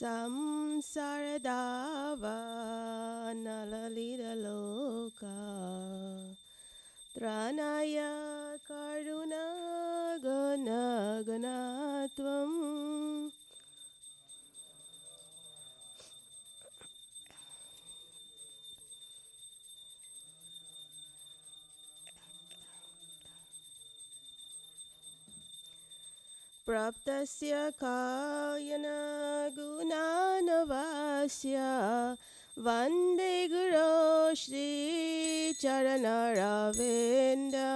samsaradava nalalita loka tranaya karuna gana ganatvam praptasya kayana gunanavasya vande guru shri charanaravinda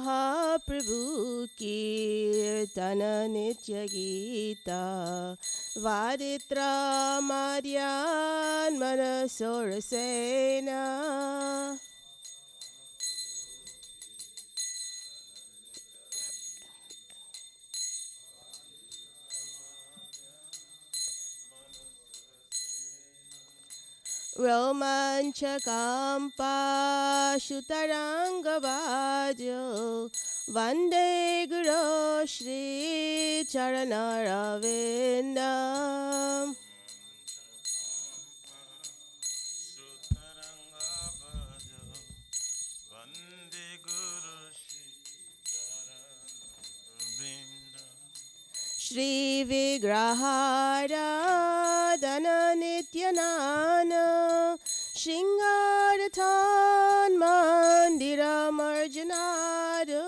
Mahaprabhu Kirtana Nitya Gita Vaditra Madhyan Manasorasena Romanchakampa Shutarangavajo Vande Guru Shri Charanaravinda Shri Vigrahara Dana Nityanana Shingarathan Mandira Marjanado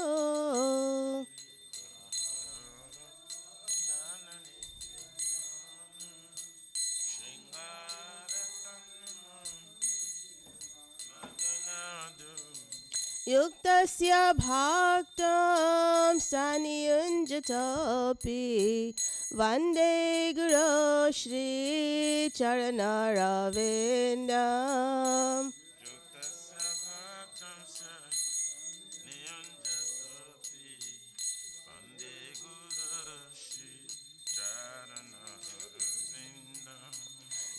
Yuktasya bhaktam saniyunjatapi Vande Guru Shri Charanaravinda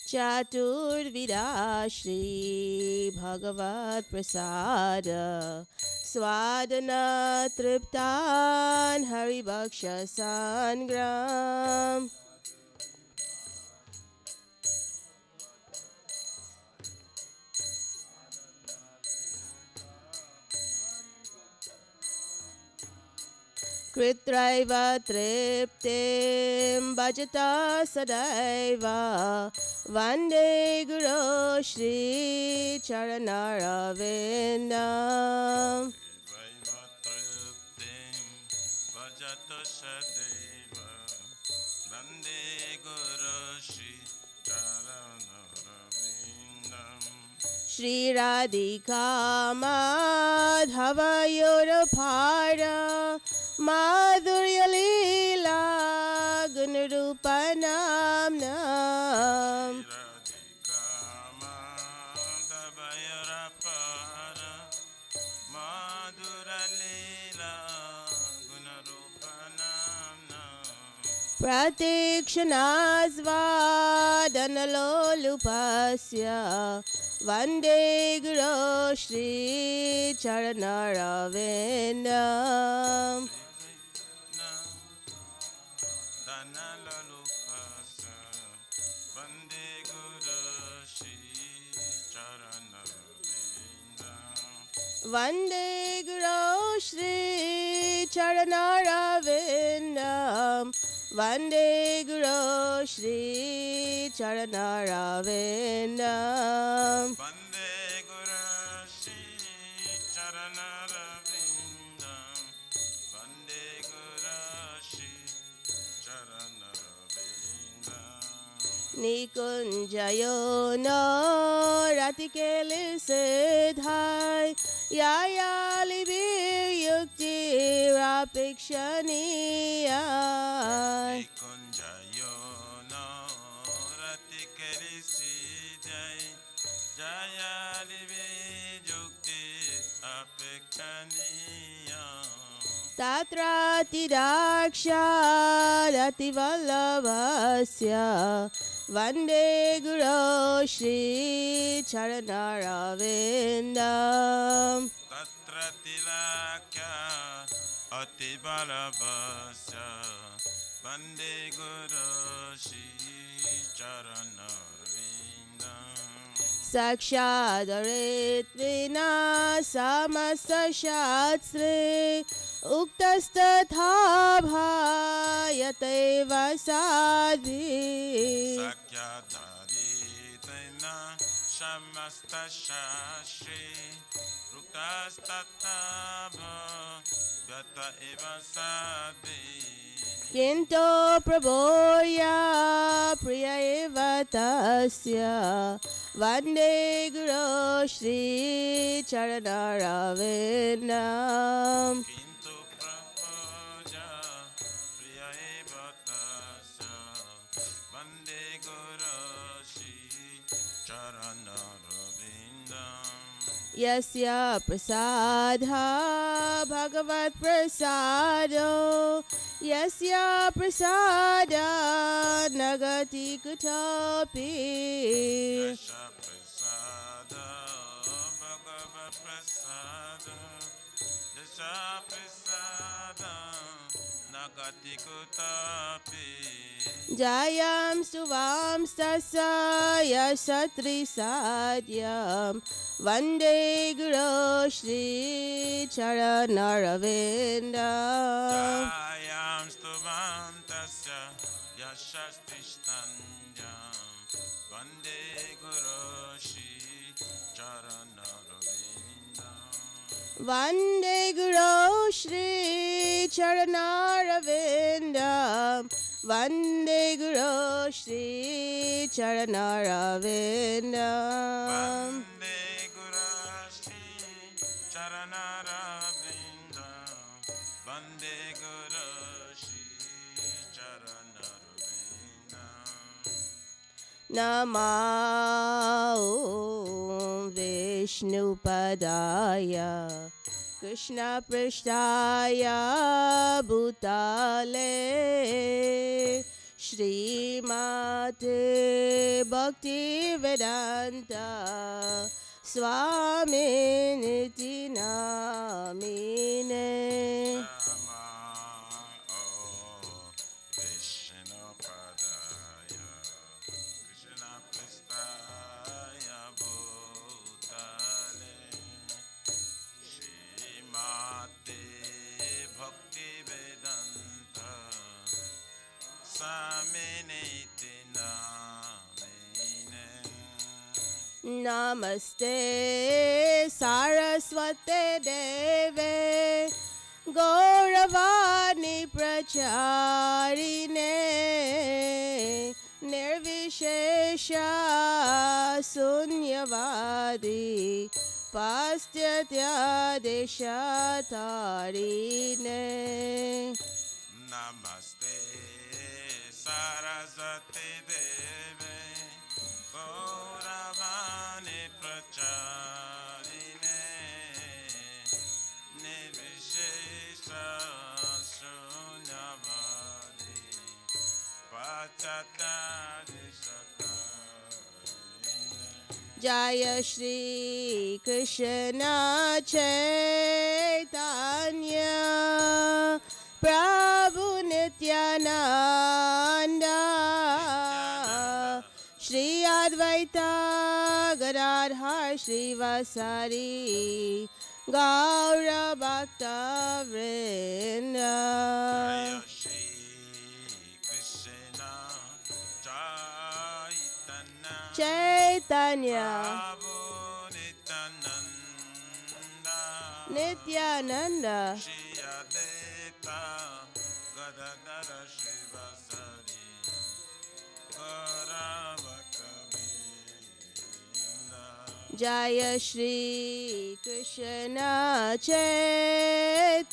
Chaturvida Shri Bhagavat Prasada Swadana Triptan Haribaksha Sangram Kritraiva Triptim Bhajata Sadaiva Vande Guru Shri Charanaravinda Shri Radhika Madhava Yorapara Madhurya Leela Gunarupa Namnam Pratikshanasvadanalolupasya Vande Guru Shri Charanaravinda Vande Guru Shri Charanaravinda Vande Guru Shri Charanaravinda Vande Guru Shri Charanaravinda Vande Guru Shri Charanaravinda Nikunjayo no ratikele sedhai Yaya libir yukti rapikshaniya Nikunjayo no ratikele sedhai Jaya libi yukti apekshaniya Tatrati daksha rati vallabhasya Vande Guru Shri Charanaravinda Tatra tilakya atibalabhasya Vande Guru Shri Charanarvindam Sakshadaritvina Samasashastre Uktastatha bhayate vasadhi Sakyadharitena Shamastashashi Ruktastattabha Vyata eva sadhi Kinto prabhoya priya eva tasya Vande Guru Shri Charanaravinam Kintu prapoja priya eva tasya Vande Guru Shri Charanarvindam Yasya prasadha bhagavat prasado Yasya prasada nagati kutapi Yasha prasada Bhagavad prasada Yasha prasada Nagati kutapi Jayam suvam stasaya satri sadyam Vande Guru Shri Charanaravinda Jayam stuvam tasya Yashastishtanjam Vande Guru Shri Charanarvindam Vande Guru Shri Charanaravinda Vande Guru Shri Charanaravinda Vande Guru Shri Charanarvindam Vande Guru Shri Charanarvindam Namo Vishnupadaya Krishna Prishtaya Bhutale Srimate Bhakti Vedanta Swami Niti Namine Namo Vishnupadaya Krishna Pristaya Bhutale Shrimate Bhakti Vedanta Saminiti Namine Namaste Saraswate Deve Gauravani Pracharine Nirvishesha Sunyavadi Pastyatya Deshatarine Namaste Saraswati Deve Gauravani Pracharine Nirvishesha Shunyavadi Pachata Dishatarine Jaya Shri Krishna Chaitanya Prabhu Nityananda Shri Advaita Gadadhar Shri Vasari Gaura Bhakta Vrinda Jaya Shri Krishna Chaitanya Chaitanya Prabhu Nityananda Nityananda Shri Advaita Gadadhara Shivasari Gaura Bhakta Vrinda Jaya Shri Krishna Chaitanya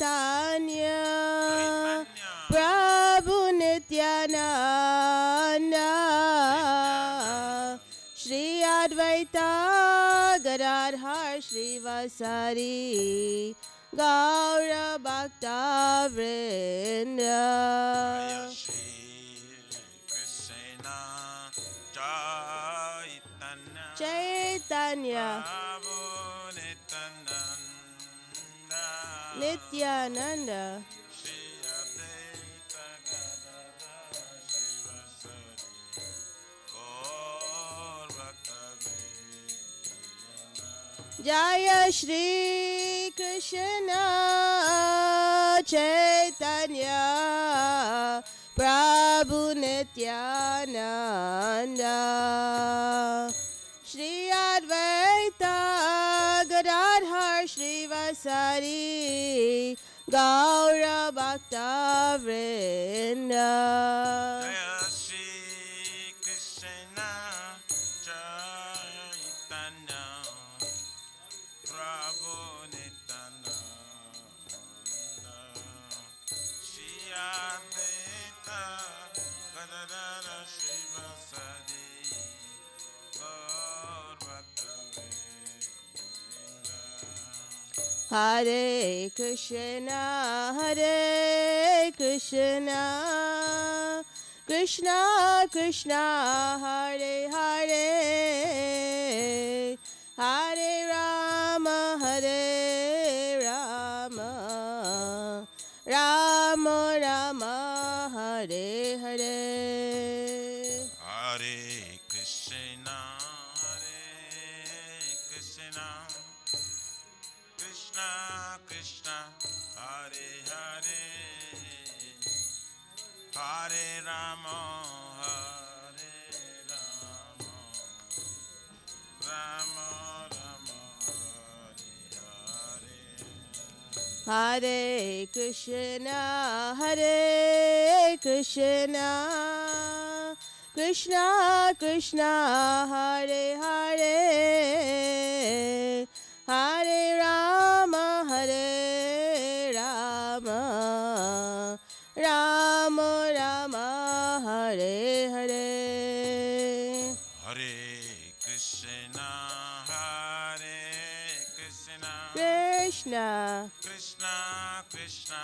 Prabhu Nityananda Shri Advaita Gadadhar Shri Vasari Gaura Bhakta Vrinda Jaya Shri Krishna Nityananda, Shri Advaita Gadadhara Shivasari Gaur Bhakta-vrinda. Jaya Shri Krishna Chaitanya Prabhu Nityananda Shri Advaita Gadadhar Shrivasari Gaura Bhakta Vrinda. Jaya Shri Krishna Chaitanya Prabhu Nityananda Shri Advaita Gadadhara Shivasari Gaur Bhakta-vrinda. Hare Krishna, Hare Krishna, Krishna Krishna, Hare Hare, Hare Rama, Hare Rama, Rama Rama, Hare Hare. Hare Krishna, Krishna Krishna, Hare Hare, Hare Rama, Rama Rama, Hare Hare. Hare Krishna, Hare Krishna, Krishna Krishna, Hare Hare, Hare Rama, Hare Rama, Rama Rama, Hare Hare. Hare Krishna, Krishna Krishna, Krishna Krishna,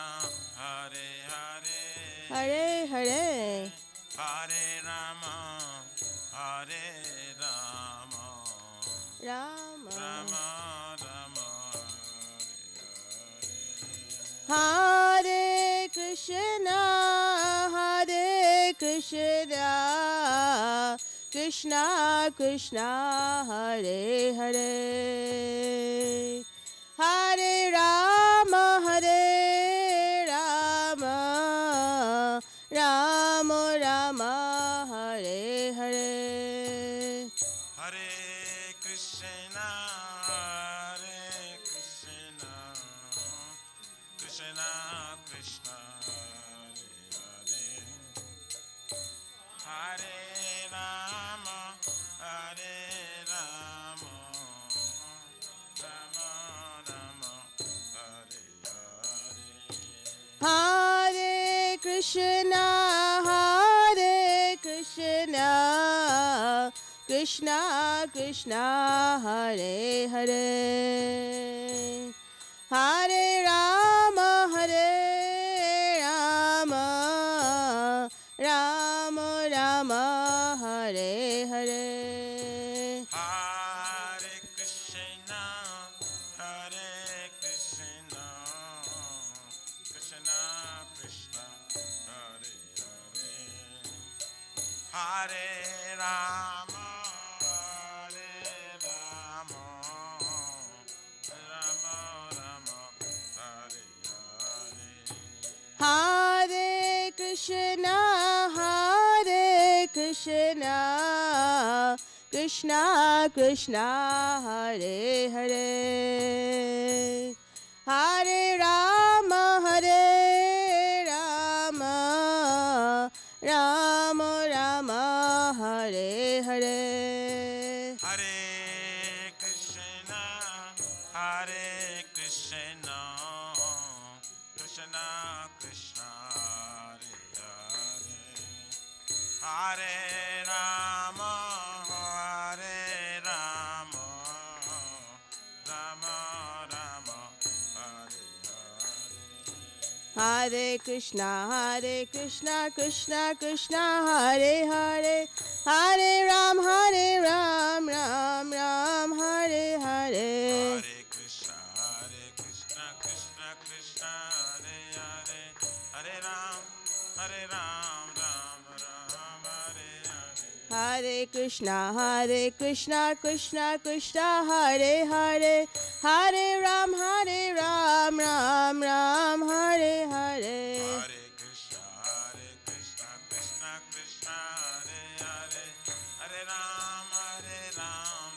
Hare Hare, Hare Hare, Hare Rama, Hare Rama, Rama Rama Rama, Hare Krishna, Hare Krishna, Krishna Krishna, Hare Hare, Hare Rama, Hare Rama, Rama Rama, Hare Hare. Hare Krishna, Krishna Krishna, Hare Rama, Hare Rama, Rama Rama, Hare Hare. Hare Krishna, Hare Krishna, Krishna Krishna, Hare Hare, Hare Rama, Hare Rama, Rama Rama, Hare Hare. Hare Krishna, Krishna Krishna, Hare Hare, Hare Rama, Rama Rama, Hare Hare. Hare Krishna, Hare Krishna, Krishna Krishna, Hare Hare, Hare Rama, Hare Rama, Rama Rama, Hare Hare. Hare Krishna, Krishna Krishna, Hare Hare, Hare Rama, Rama Rama, Hare Hare. Hare Krishna, Krishna Krishna, Hare Hare, Hare Ram, Ram Ram, Hare Hare. Hare Krishna, Krishna Krishna, Krishna, Hare Ram, Hare Ram, Ram Ram, Hare Hare. Hare Krishna, Krishna Krishna, Hare Hare, Hare Ram, Ram Ram, Hare Hare. Hare Krishna, Krishna Krishna, Hare Hare, Hare Ram,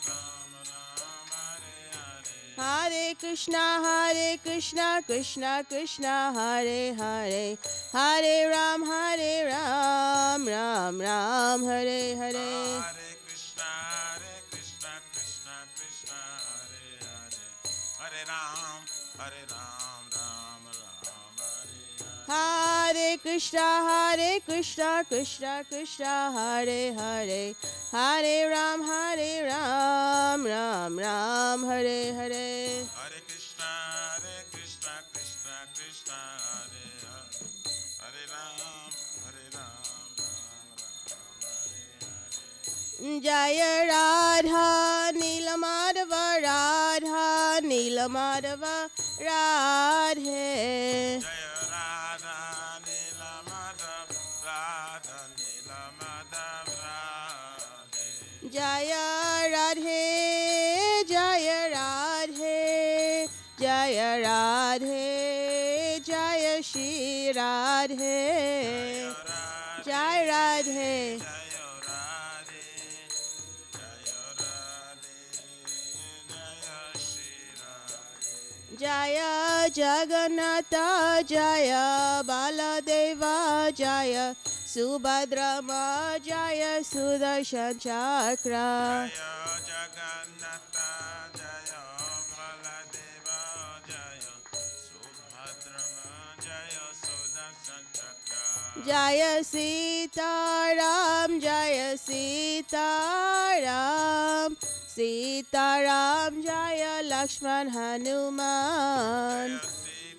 Ram Ram, Hare Hare. Hare Krishna, Krishna Krishna, Hare Hare, Hare Ram, Ram Ram, Hare Hare. Hare Krishna, Krishna Krishna, Hare Hare, Hare Ram, Ram Ram, Hare Hare. Hare Krishna, Krishna Krishna, Hare Hare, Hare Ram, Ram Ram, Hare Hare. Hare Krishna, Krishna Krishna, Hare Hare, Hare Ram, Ram Ram, Hare Hare. Jaya Radha Nilamadava, Radha Nilamadava, Radhe. Jaya Radha Nila Madhav, Radha Nila Madhav, Radhe. Jaya Radhe, Jaya Radhe, Jaya Radhe, Jaya Shri Radhe, Jai Radhe. Jaya Jagannatha, Jaya Baladeva, Jaya Subhadrama, Jaya Sudarshan Chakra. Jaya Jagannatha, Jaya Baladeva, Jaya Subhadrama, Jaya Sudarshan Chakra. Jaya Sitaram, Jaya Sitaram, Sitaram, Jaya Lakshman Hanuman. Jaya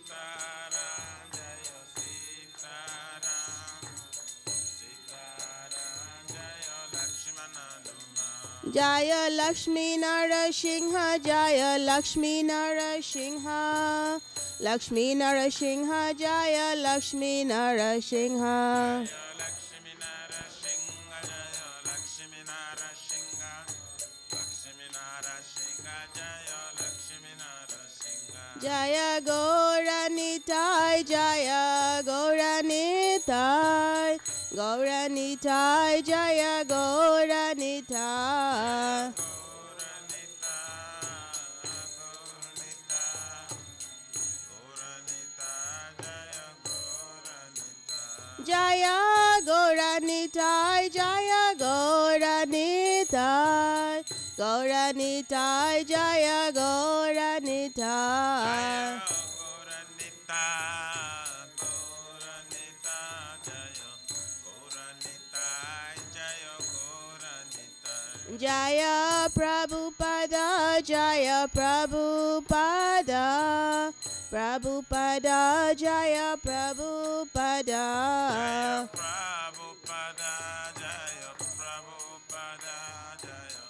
Sitaram, Jaya Sitaram, Sitaram, Jaya Lakshmana Hanuman. Jaya Lakshmi Narasingha, Jaya Lakshmi Narasingha, Lakshmi Narasingha, Jaya Lakshmi Narasingha. Jaya Lakshmi Narasingha, Jaya Lakshmi Narasingha, Lakshmi Narasingha, Jaya Lakshmi Narasingha. Jaya Gauranitai, Jaya Gauranitai, Gauranitai, Jaya Gauranitai. Jaya Gauranitai, Jaya Gauranitai, Gauranitai, Jaya Gauranitai. Jaya Prabhupada, Jaya Prabhupada, Prabhupada, Jaya Prabhupada. Prabhupada, Jaya Prabhupada, Jaya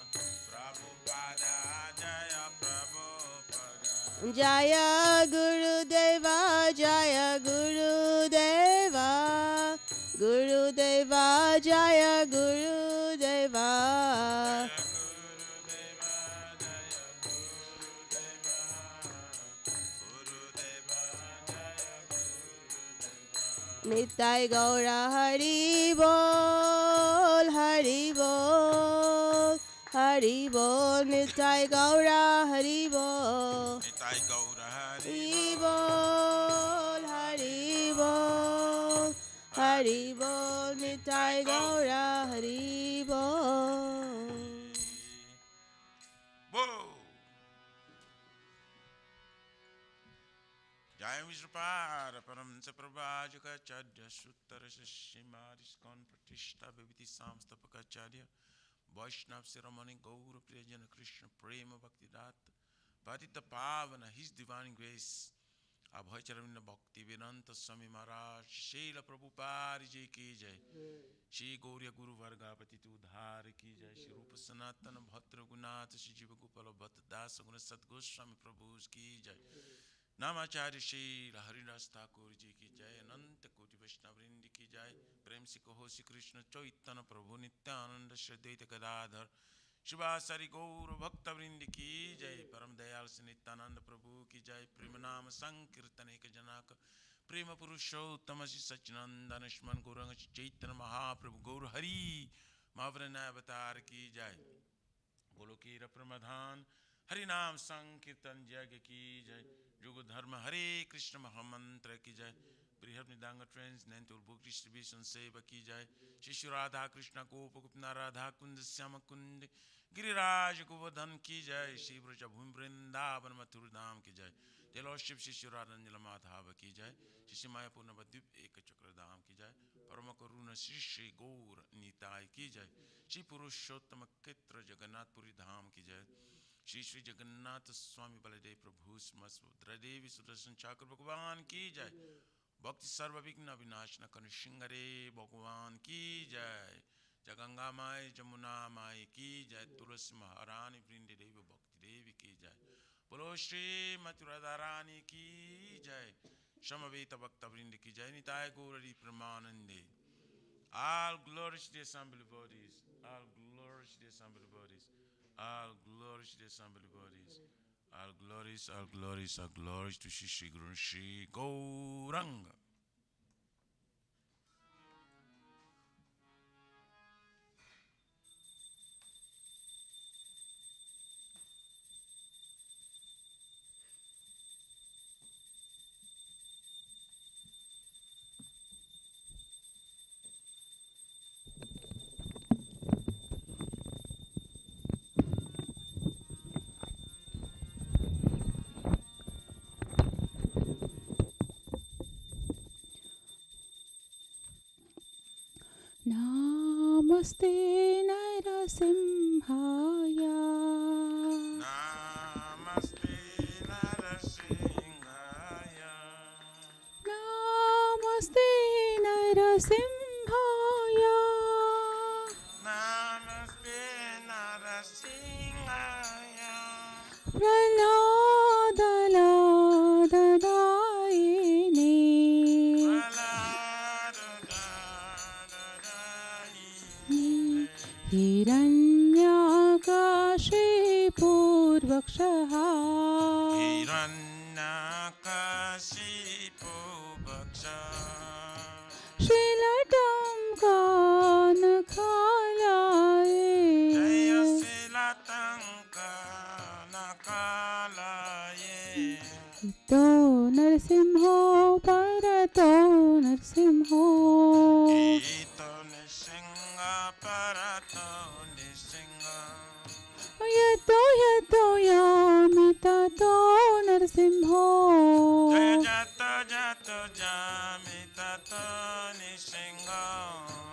Prabhupada, Jaya Prabhupada. Jaya Gurudeva, Jaya Gurudeva, Gurudeva, Jaya Gurudeva. Nitai Gaura Hari Bol, Hari Bol, Hari Bol, Nitai Gaura Hari Bol. Nitai Gaura Hari Bol, Hari Bol, Hari Bol, Nitai Gaura Hari Bol. Whoa! Jai Vishnupada Paramsa Prabhajaka Sutara Shimadiskan Pratishta Viviti Samstapakacharya Vaishnav Siramani Gaura Priyajana Krishna Prema Bhaktidat Patita Pavana His Divine Grace Abhacharavina Bhakti Vedanta Swami Maharaj Srila Prabhupada Ji Ki Jai Shri Gauriya Guru Varga Patitu Dhar Ki Jai Shri Rupa Sanatana Bhatra Gunata Shri Jiva Gopala Bhatta Dasa Guna Sat Goswami Prabhu's Ki Jai नामाचार्य Shri Haridas Thakur ji की जय। अनंत कोटि वैष्णव वृंद की जय। प्रेम से कहो श्री कृष्ण चैतन्य प्रभु नित्यानंद श्री अद्वैत गदाधर शिवासारि गौर भक्त वृंद की जय। परम दयाल श्री नित्यानंद प्रभु की जय। प्रेम नाम संकीर्तन एक जनक प्रेम पुरुषोत्तम श्री सच्चिनंदन स्मरण गौरंग चैतन्य महाप्रभु गौर हरि महावरण अवतार की जय। बोलो की प्रमधान हरि नाम संकीर्तन यज्ञ की जय। युग धर्म हरे कृष्ण महामंत्र की जय। बृहद निदांग ट्रेंस नैनतुल बुक डिस्ट्रीब्यूशन सेवा की जय। शिशु राधा कृष्ण गोप गुप्तना राधा कुंद श्याम कुंद गिरिराज गोवर्धन की जय। श्री ब्रज भूमि वृंदावन मथुर धाम की जय। तेलोशिव शिशु राधंजल माधव की जय। शिशु माया पूर्ण द्वीप एक चक्र धाम की जय। परम करुण श्री श्री गौर निताय की जय। श्री पुरुषोत्तम क्षेत्र जगन्नाथपुरी धाम की जय। श्री श्री जगन्नाथ स्वामी बलदेव प्रभु सुभद्रादेवी सुदर्शन चक्र भगवान की जय। भक्ति सर्वविघ्न विनाशन कन सिंहरे भगवान की जय। जगंगा माई जमुना माई की जय। तुलसी महारानी वृंद देवी भक्ति देवी की जय। बोलो श्री मथुरा रानी की जय। समवेत भक्त वृंद की जय। Nitai Gauri प्रमानंदे। All glory to the assembly bodies. All glory to the assembly bodies. All glories to the assembly bodies. All glories, all glories, all glories to Shri Shri Guru Shri Gauranga. Namaste Narasimhaya. Namaste Narasimhaya. Namaste Narasimhaya. Namaste Narasimhaya. Praladadadayini. Hiranyakashipurvakshaha. Hiranyakashipu bhaksha. Shilatam kanakalaye. Jaya Shilatam kanakalaye. Ito Narasimho Parato Narasimho. Ito Nishinga Parato Nishinga. Yato yato yamitato Narasimho. Jaya Jato Jato Jamitato Nishinga.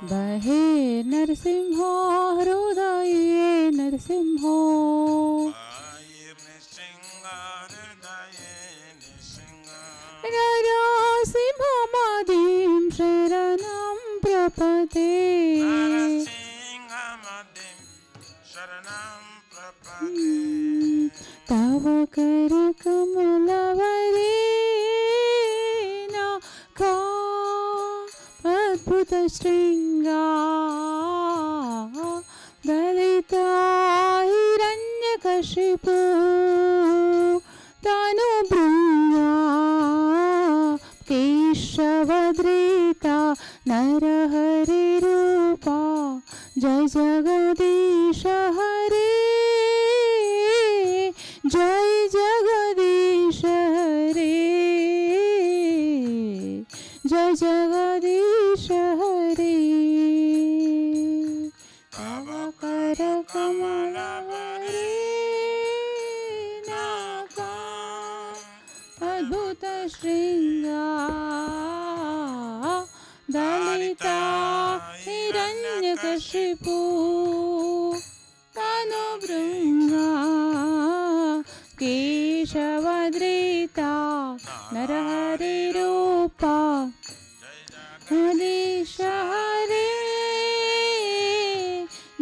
Bahe Narasimho Hrudaye Narasimho. Ayir Nishinga Hridaye Nishinga. Narasimhamadim Sharanam Prapate. Narasimhamadim Sharanam Prapate. Tava Kara Kamalavarena Ka Adbhuta Stringa Dalita Hiranyakashipu Tanu Bringa Keshavadrita Narahari Rupa Jai Jagadisha Hare. Jai Jagadisha Hare. Jai Jagadisha Hare. Tava Kara Kamalavarena Ka Adbhuta Stringa Dalita Hiranyakashipu Tanu Bringa Keshavadrita Narahari Rupa Jagadisha Hare.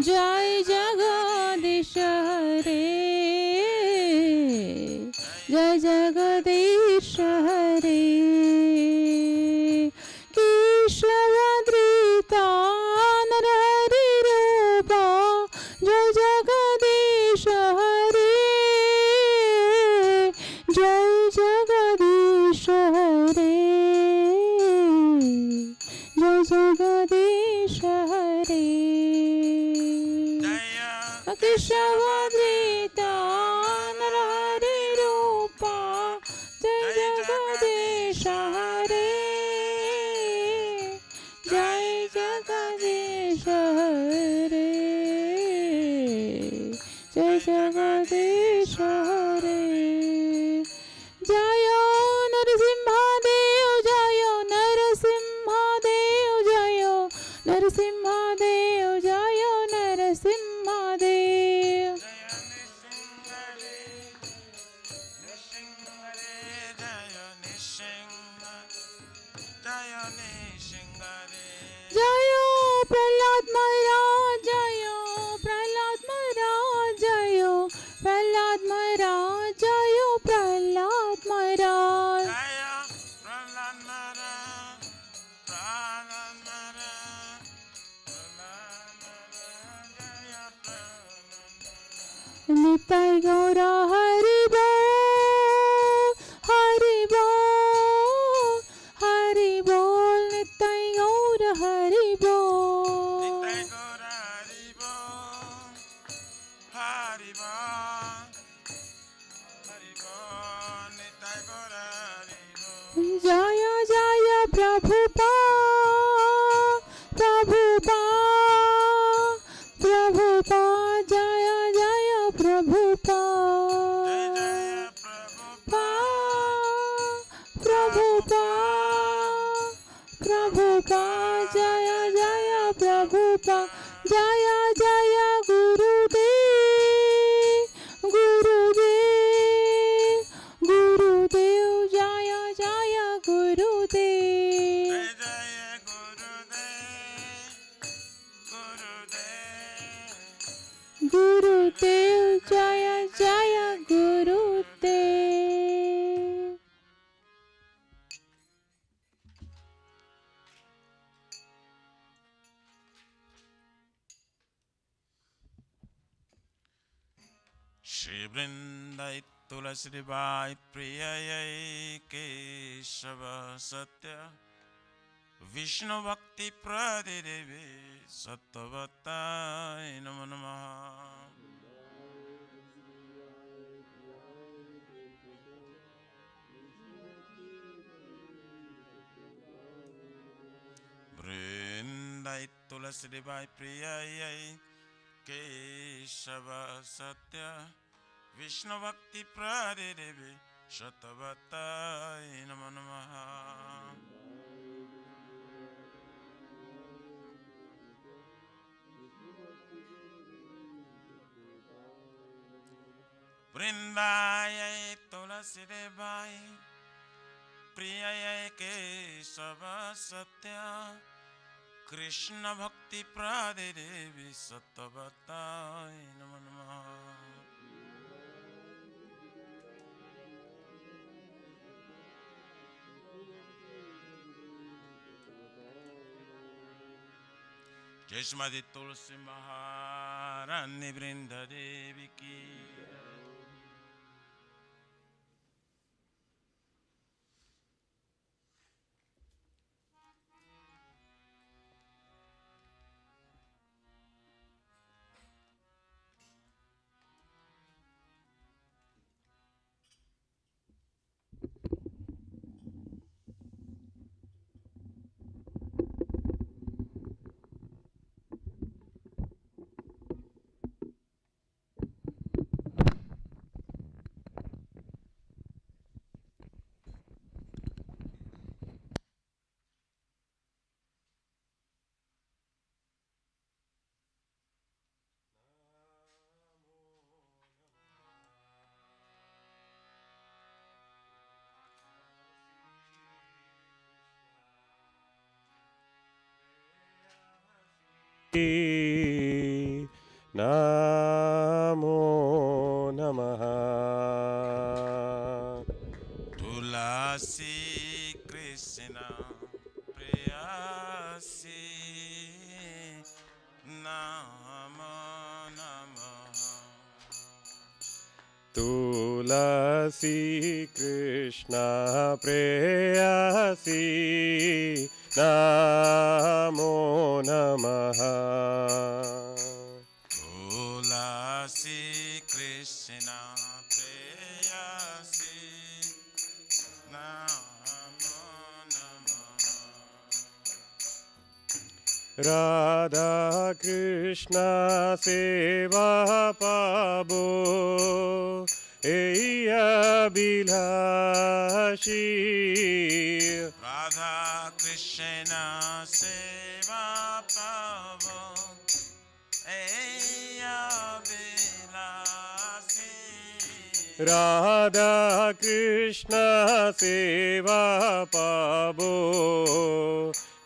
Jai Jagadisha Hare. Jai Jagadisha हरे केशवाद्रिता नरहरि रूपा जय जगदीश हरे जय जगदीश हरे जय जगदीश हरे केशवाद्रिता नरहरि रूपा जय जगदीश हरे जय जगदीश हरे जय जगदीश हरे जय नरसिंहदेव जय नरसिंहदेव जय नरसिंहदेव जय नरसिंहदेव जय प्रहलाद महाराज जय प्रहलाद महाराज जय प्रहलाद महाराज जय प्रहलाद महाराज निताय गौरा हरि बोल हरि बोल हरि बोल निताय गौर हरि बोल जय जय प्रभुपाद प्रभुपाद प्रभुपाद जय जय प्रभुपाद प्रभुपाद प्रभुपाद जय जय प्रभुपाद जय जय गुरुदेव गुरुदेव गुरुदेव जय जय गुरुदेव गुरुदेव जय जय गुरुदेव श्री वृंदाई तुलसी बाई प्रिय केशव सत्य विष्णु भक्ति प्रदे देवी सत्वताय नमो नमः वृंदाई तुलसी बाई प्रिय केशव सत्य विष्णु भक्ति प्रदे देवी सत्वताय नमो नमः वृंदाय तुलसी देवाय प्रिय केशव सत्य कृष्ण भक्ति प्रदे देवी सत्वताय नमो नमः जय श्रीमती तुलसी महारानी वृंदा देवी की नमो नमः। तुला Tulasi Krishna Priyasi Namo Namaha. Tulasi Krishna Preyasi Namo Namaha. Tulasi Krishna Preyasi Namo Namaha. Radha Krishna Seva Pabo Eya Bilashi. Radha Krishna Seva Pavo Eya Bilasi. Radha Krishna Seva Pabo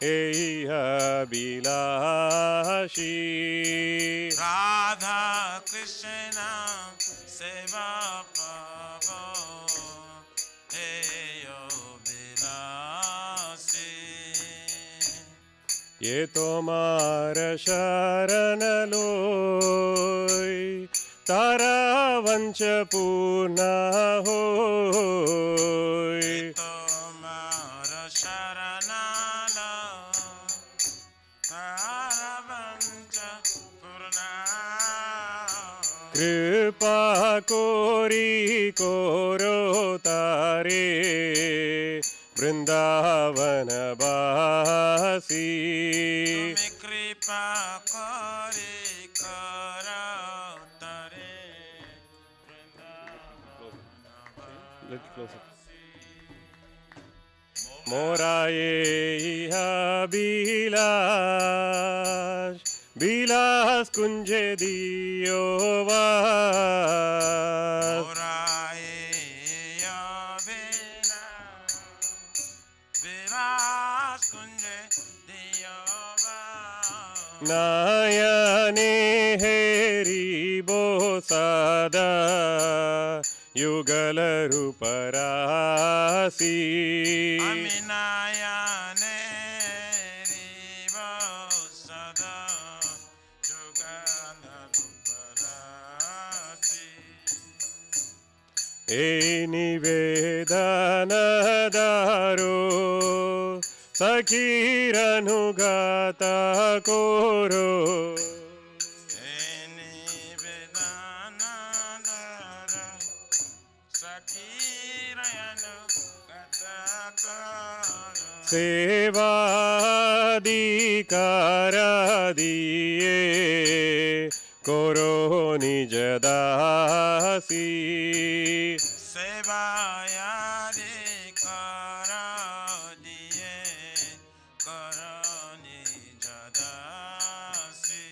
Eya Bilashi. Radha Krishna Seva Pavo Eyo Bilasi. Ye tomar sharan loy tara vanch purna hoy. Tomara Sharanala Taravanja Purna. Kripa kori koro tare Vrindavana basi. Tumi kripa kori karo tare Let it close up. Moraye iha bilash Bilas kunje diyovas. Moraye Yavina Vilas Kunje Diyava. Nayane heri bosada Yugal ruparasi. Aminayane Rivo Sada Jugala Ruparasi. E nivedana daro Sakiranugata koro. Eni Vedana Dara Sakirayanu Katakara. Sevadikara diye koro nijadasi. Sevayadi Kara Diye Karani Jadasi.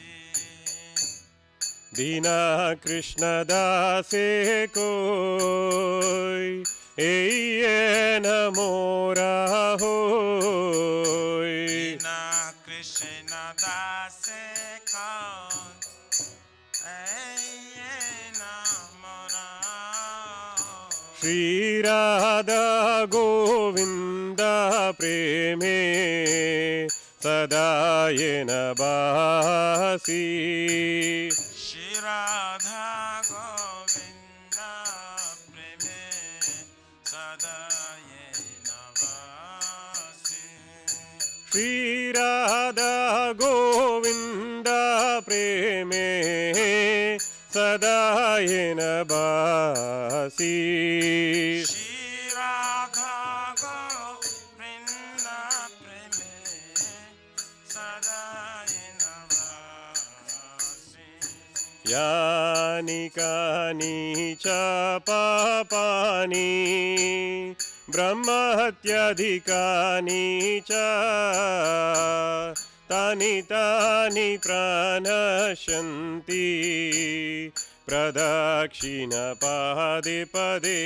Dina Krishna dase koi Eye namora hoy. Dina Krishna Dase Kan Ayena Mora. Shri Radha Govinda preme Sadayena basi. Shri Radha Govinda Preme Sadaye Navasi. Shri Radha Govinda preme Sadayena basi. Shri Radha Govinda Preme Sadaye Navasi. Yani kani cha papani Brahmatyadhikani cha Tani tani pranashanti Pradakshina pade pade.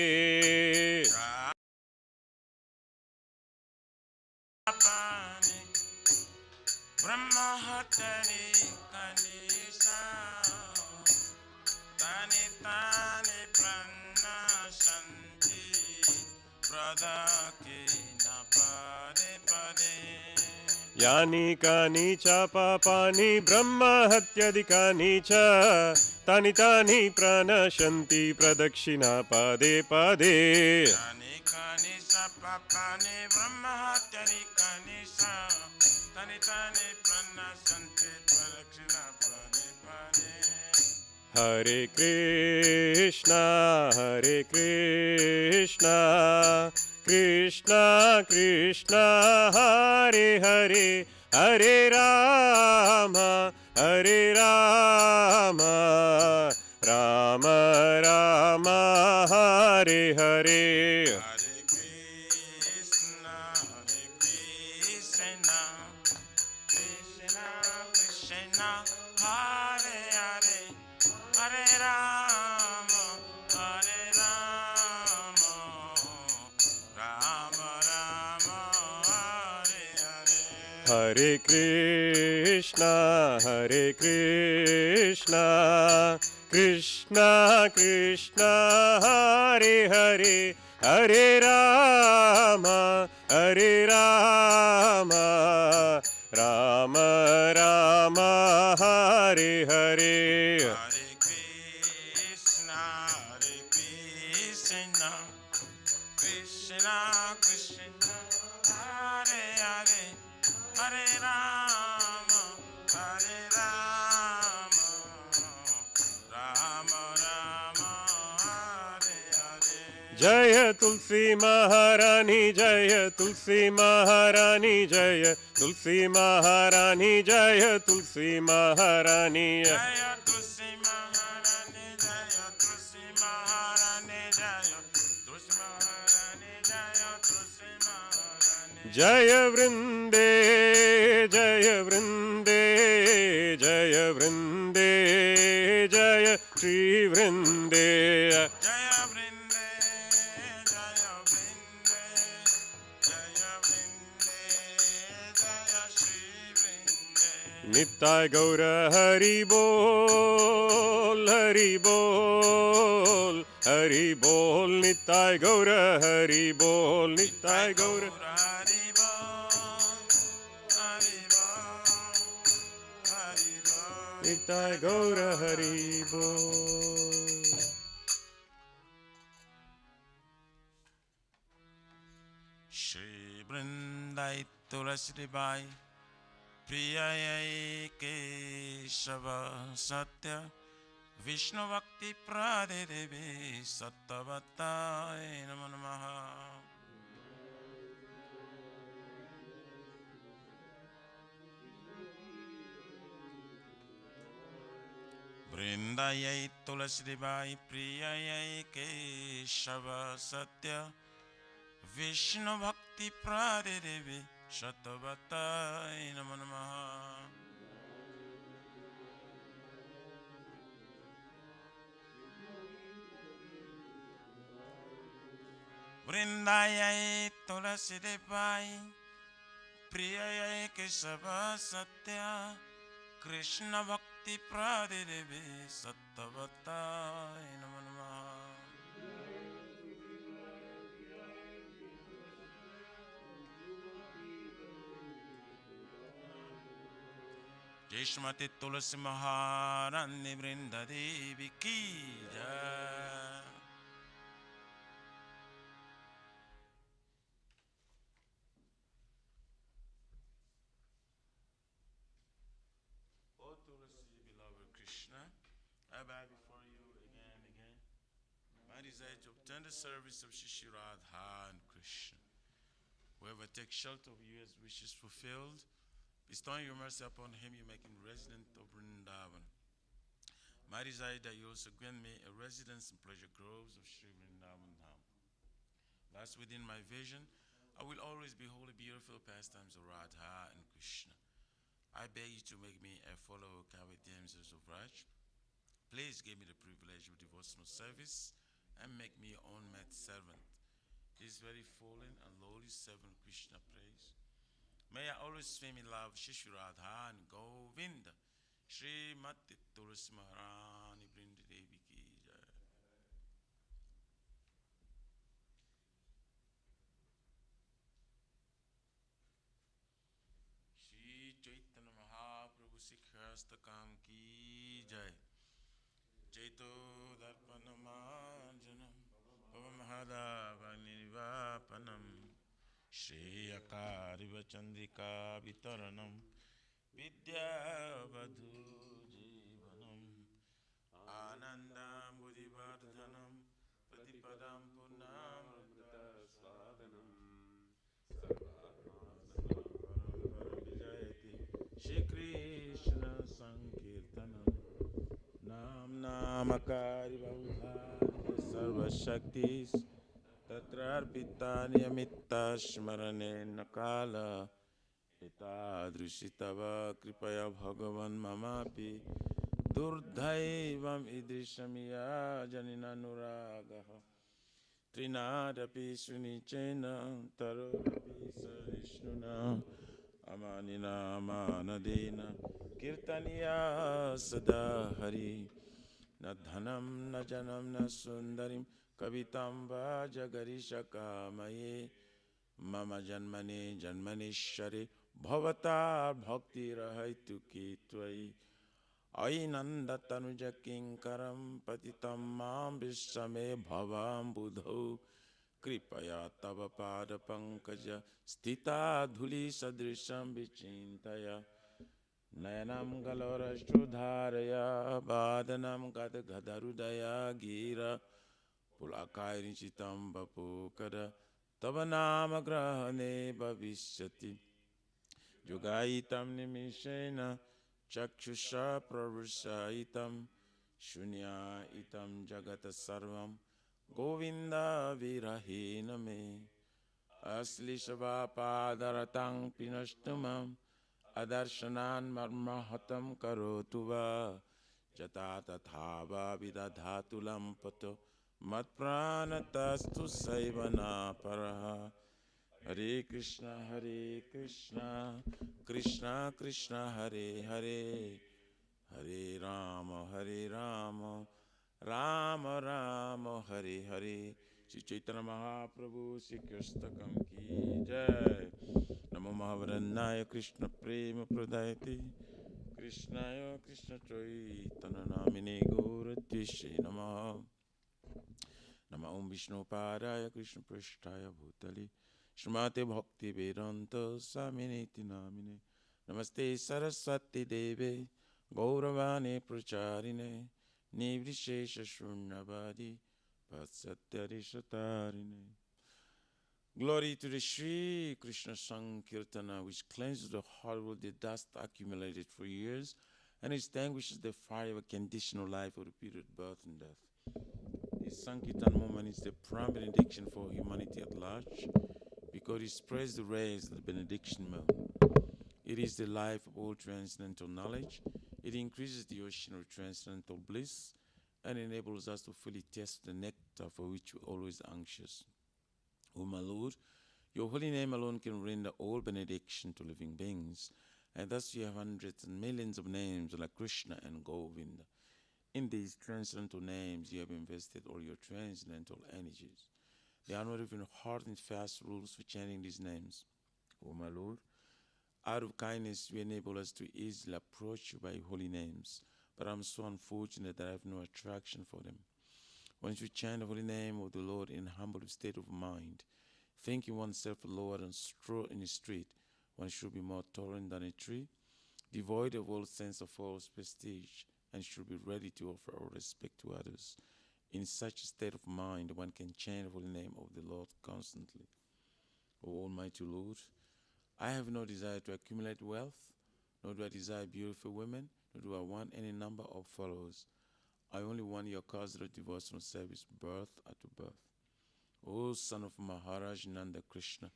Pani Brahmahatari Kanisa Tani Tani Pranashanti pradakina pade pade. यानि कानि च पापानि ब्रह्महत्यादिकानि च तानि तानि प्रणश्यन्ति प्रदक्षिणा पदे पदे Tani kani sa papani brahmahatyari kani sa tani tani prana sante pradakshina pade pade. Hare Krishna Krishna Krishna Hare Hare Hare Rama Rama Rama Hare Hare Hare Krishna, Krishna Krishna, Hare Hare, Hare Rama, Rama Rama, Hare Hare. Hare Krishna Krishna Krishna Hare Hare Hare Rama Rama Rama Hare Hare Hare Krishna, Krishna Krishna, Hare Hare, Hare Rama, Rama Rama, Hare Hare. Jaya Tulsi Maharani Jaya Tulsi Maharani Jaya Tulsi Maharani Jaya Tulsi Maharani Jaya Tulsi Maharani, Jaya Tulsi Maharani, Jaya Tulsi Maharani, Jaya Tulsi Maharani. Jaya Vrinde Jaya Vrinde Jaya Vrinde Jaya Shri Vrinde Jaya Vrinde, Jaya Vrinde, Jaya Vrinde, Jaya Shri Vrinde. Nittai Gaura Hari Bol Hari Bol Hari Bol Nittai Gaura Hari Bol Nittai Gaura Hari Bol, Hari Bol, Hari Bol. Nittai Gaura Hari Bol Shri Vrindai Tulasi Bai Priyayai Keshava Satya Vishnu Bhakti Pradevi Sattvatai Namo Namaha. Vrindayai Tulasi Bai Priyayai Keshava Satya Vishnu Bhakti Pradevi Sattvatai Namo Namaha. Vrindayai Tulasi Devai Priyayai Keshava Satya Krishna Bhakti Pradevi Sattvatai Namo Namaha. Jai Shrimati Tulasi Maharani Vrinda Devi Ki Jai. O Tulasi, beloved Krishna, I bow before you again and again. My desire to obtain the service of Shri Radha and Krishna. Whoever takes shelter of you, his wishes fulfilled. Bestowing your mercy upon him, you make him resident of Vrindavan. My desire that you also grant me a residence in pleasure groves of Sri Vrindavan Dham. Thus, within my vision, I will always behold the beautiful pastimes of Radha and Krishna. I beg you to make me a follower of Kavit damsels of Raj. Please give me the privilege of devotional service and make me your own met servant. This very fallen and lowly servant Krishna praise. May I always swim in love, Shri Radha and Govinda. Shri Mati Tulasi Maharani Vrinda Devi Ki Jai. मस्तकाम की जय। चैतो दर्पणमार्जनम पवमहदावनिर्वापनम श्रेयकारिव चंद्रिका वितरणम विद्यावधूजीवनम आनंदाम्बुधिवर्धनम प्रतिपदं पुण्णामृतस्वादनम विजयति श्री कृष्ण संकीर्तनम नाम नामकारि बहुधार्य सर्वशक्ति तत्रार्पिता नियमिता स्मरणेन काल एतादृशी तव कृपया भगवन् ममापि दुर्दैवम् ईदृशमिया जनिनानुरागः त्रिनादपि सुनिचेन तरोरपि सहिष्णुना अमानिना मानदेन कीर्तनीया सदा हरि न धनं न जनं न सुन्दरीं कवितां वा जगरीशकामये मम जन्मने जन्मनीश्वरे भवता भक्तिरहैतुकी त्वयि अयि नन्दतनुजकिङ्करं पतितं मां विश्रमे भवाम्बुधौ कृपया तव पादपङ्कज स्थिता धूलिसदृशं विचिन्तय नयनं गलोरश्रुधारया वादनं गदगदहृदया गिरा पुलकायनिचितं वपुकद तव नाम ग्रहणे भविष्यति युगायितं निमिषेण चक्षुषा प्रवृषायितं शून्यायितं जगत् सर्वं गोविन्द विरहेण मे अश्लीषवापादरतां पिनष्टुमम् अदर्शनान् मर्महतं करोतु वा यथा तथा वा विदधातु लम्पतो मत्प्राणतस्तु सैवनापरः हरे कृष्ण कृष्ण कृष्ण हरे हरे हरे राम राम राम हरे हरे। श्री चैतन्य महाप्रभु श्री कृष्णकम की जय। नमो महावरन्नाय कृष्ण प्रेम प्रदायते कृष्णाय कृष्ण चैतन्य नामिने गौरद्वेषे नमः। नमः ओं विष्णुपादाय कृष्ण पृष्ठाय भूतले श्रीमते भक्ति वेदांत स्वामिनेति नामिने नमस्ते सरस्वती देवे गौरवाणी प्रचारिणे निर्विशेष शून्यवादी पाश्चात्यदेशतारिणे। Glory to the Sri Krishna Sankirtana, which cleanses the heart with the dust accumulated for years and extinguishes the fire of a conditional life of repeated birth and death. This Sankirtan movement is the prime benediction for humanity at large because it spreads the rays of the benediction moon. It is the life of all transcendental knowledge. It increases the ocean of transcendental bliss and enables us to fully taste the nectar for which we're always anxious. O my Lord, your holy name alone can render all benediction to living beings, and thus you have hundreds and millions of names like Krishna and Govinda. In these transcendental names, you have invested all your transcendental energies. There are not even hard and fast rules for chanting these names. O my Lord, out of kindness, you enable us to easily approach you by holy names, but I'm so unfortunate that I have no attraction for them. Once you chant the holy name of the Lord in a humble state of mind, thinking oneself Lord and stroll in the street, one should be more tolerant than a tree, devoid of all sense of false prestige, and should be ready to offer all respect to others. In such a state of mind, one can chant the holy name of the Lord constantly. O Almighty Lord, I have no desire to accumulate wealth, nor do I desire beautiful women, nor do I want any number of followers. I only want your casual devotional service, birth after birth. O son of Maharaj Nanda Krishna,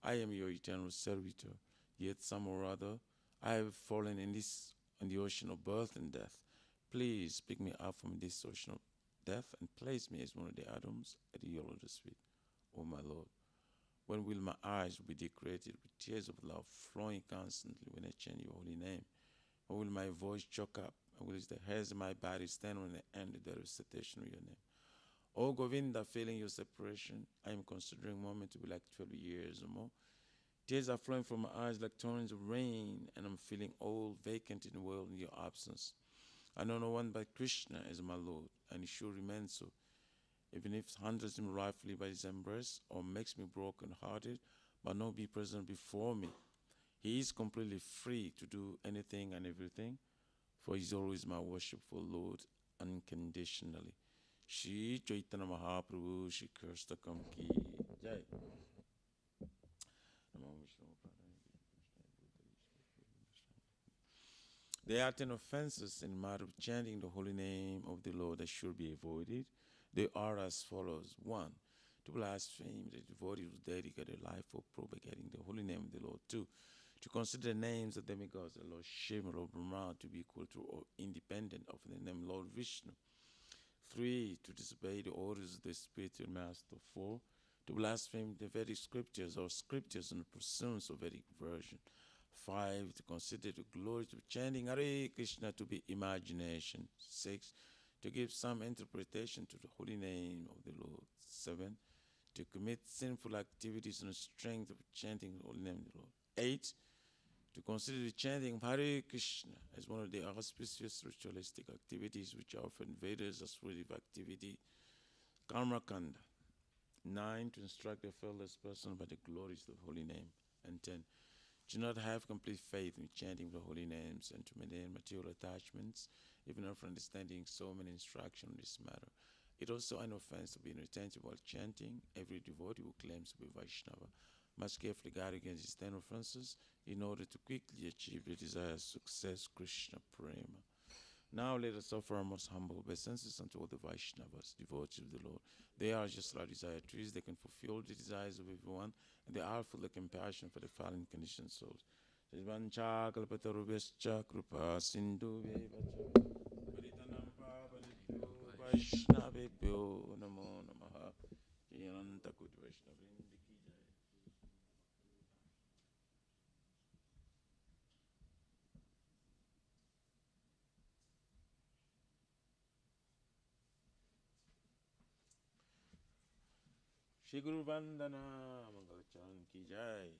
I am your eternal servitor, yet somehow or other I have fallen in the ocean of birth and death. Please pick me up from this ocean of death and place me as one of the atoms at the lotus feet. O my Lord, when will my eyes be decorated with tears of love flowing constantly when I chant your holy name? When will my voice choke up? And will the hairs of my body stand on the end of the recitation of your name? O Govinda, feeling your separation, I am considering a moment to be like 12 years or more. Tears are flowing from my eyes like torrents of rain, and I'm feeling old, vacant in the world in your absence. I know no one but Krishna is my Lord, and he sure remains so. Even if hundreds him rightfully by his embrace, or makes me broken-hearted, but not be present before me. He is completely free to do anything and everything, for he's always my worshipful Lord unconditionally. Shri Chaitanya Mahaprabhu, Shri Kirstakam Ki Jai. There are 10 offenses in the matter of chanting the holy name of the Lord that should be avoided. They are as follows. 1. To blaspheme the devotee who dedicated life for propagating the holy name of the Lord. 2. To consider the names of demigods, the Lord Shiva, Lord Brahma, to be equal to or independent of the name Lord Vishnu. 3. To disobey the orders of the spiritual master. 4. To blaspheme the Vedic scriptures or scriptures in the pursuance of Vedic version. 5. To consider the glories of chanting Hare Krishna to be imagination. 6. To give some interpretation to the holy name of the Lord. 7. To commit sinful activities on the strength of chanting the holy name of the Lord. 8. To consider the chanting of Hare Krishna as one of the auspicious ritualistic activities which are often Vedas as ritual activity, Karma Kanda. 9. To instruct the fearless person by the glories of the holy name. And 10. To not have complete faith in chanting the holy names and to maintain material attachments, even after understanding so many instructions on this matter. It also an offense to be inattentive while chanting. Every devotee who claims to be Vaishnava must carefully guard against these 10 offenses in order to quickly achieve the desired success, Krishna Prema. Now let us offer our most humble obeisances unto all the Vaishnavas, devotees of the Lord. They are just like desire trees, they can fulfill the desires of everyone, and they are full of compassion for the fallen conditioned souls. Srivancha kalpatarubhyascha krupa sindhubheva cha Paritanam pavanebhyo Vaishnavebhyo namo namaha. Jayanta Koti Vaishnavrinda ki jai. Shri Guru Vandana Mangala Charan ki jai.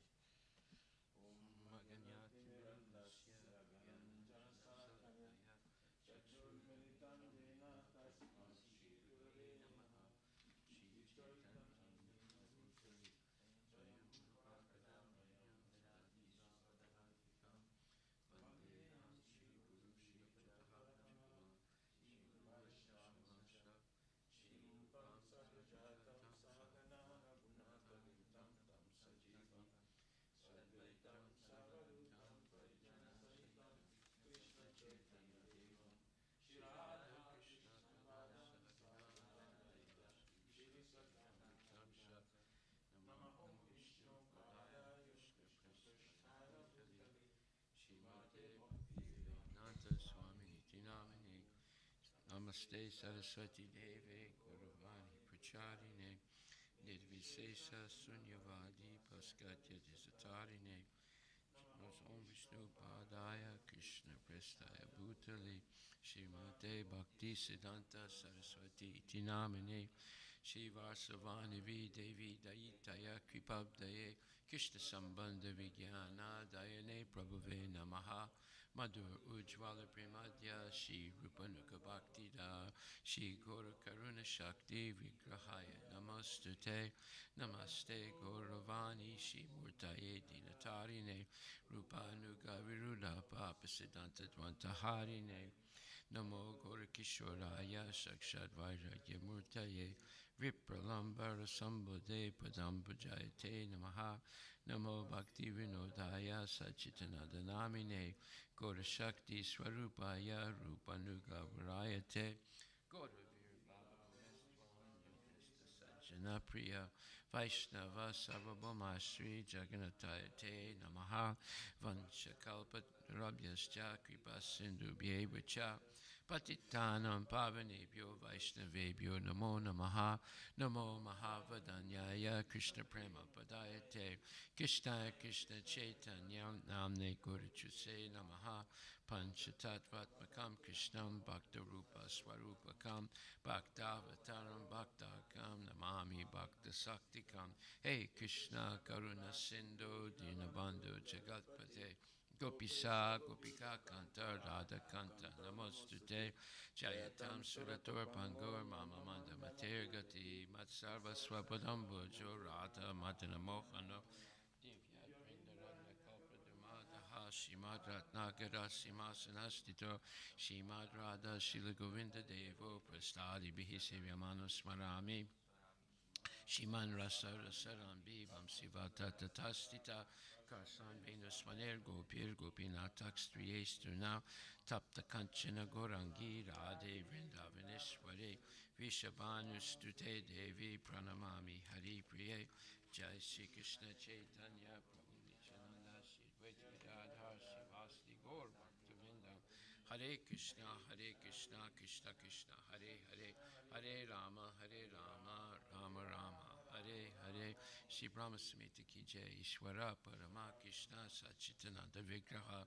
Namaste Saraswati Deve Guruvani Pracharine Nirvisesa Sunyavadi Paskatya Disatarine Om Vishnu Padaya Krishna Prestaya Bhutale Srimate Bhakti Siddhanta Saraswati Tinamine Shivasavani Devi Dayitaya Kripabdaye Krishna Sambandha Vijnana Dayane Prabhave Namaha Madhur Ujjvala Premadya Shri Rupanuka Bhakti Da Shri Gora Karuna Shakti Vigrahaya Namastute Namaste Gauravani Shri Murtaye Dinatarine Rupanuga Viruda Papa Siddhanta Dvantaharine Namo Gora Kishoraya Sakshat Vairagya Murtaye Vipralambara Sambode Padambujayate Namaha Namo Bhakti Vinodaya Sachitananda Namine Gora Shakti Swarupaya Rupanuga Varayate Gora Sajjana Priya Vaishnava Sarvabhauma Sri Jagannathaya Te Namaha Vanchakalpat Rabhyascha Kripa Sindhu Bhyevacha Patitanam Pavanebhyo Vaishnavebhyo Namo Namaha Namo Mahavadanyaya Krishna Prema Padayate Krishna Krishna Chaitanya Namne Gurachuse Namaha Panchatattvatmakam Krishnam Bhakta Rupa Swarupakam Bhaktavataram Bhaktakam Namami Bhakta Saktikam Hey Krishna Karuna Sindhu Dinabandhu Jagatpate Gopisa, Gopika Kanta, Radha Kanta, Namostute, Jayatam Surator Pangur, Mama Manda Mater Gati, Matsarva Swapadambo, Jo Radha Madana Mohano, Divyat Vrindarana Kalpa Dumadaha, Shimad Ratnagara, Simasanastito, Shimad Radha, Shila Govinda Devo, Prastadi Bihi Sevyamano Smarami. Shiman Rasa Rasaram Bivam Sivata Tatastita Karsan Venus Maner Gopir Gopinatak Striyestuna Tapta Kanchana Gorangi Radhe Vrindavaneshware Vishabhanu Stute Devi Pranamami Hari Priye Jai Shri Krishna Chaitanya Prabhu Nityananda Shri Advaita Gadadhar Shivasti Gaur Bhaktivinoda Hare Krishna Krishna Krishna Hare Hare Hare Rama Rama Rama Hare Hare Shri Brahma Samhita Ki Jai Ishwara Parama Krishna Sachitananda Vigraha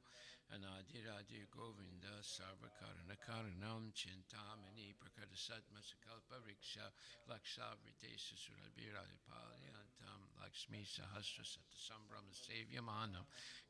Anadiradir Govinda Sarvakarana Karanam Chintamani Prakata Satma Sakalpa Riksha Lakshavrite Surabira Palyantam Lakshmi Sahasra Satasambram Savyam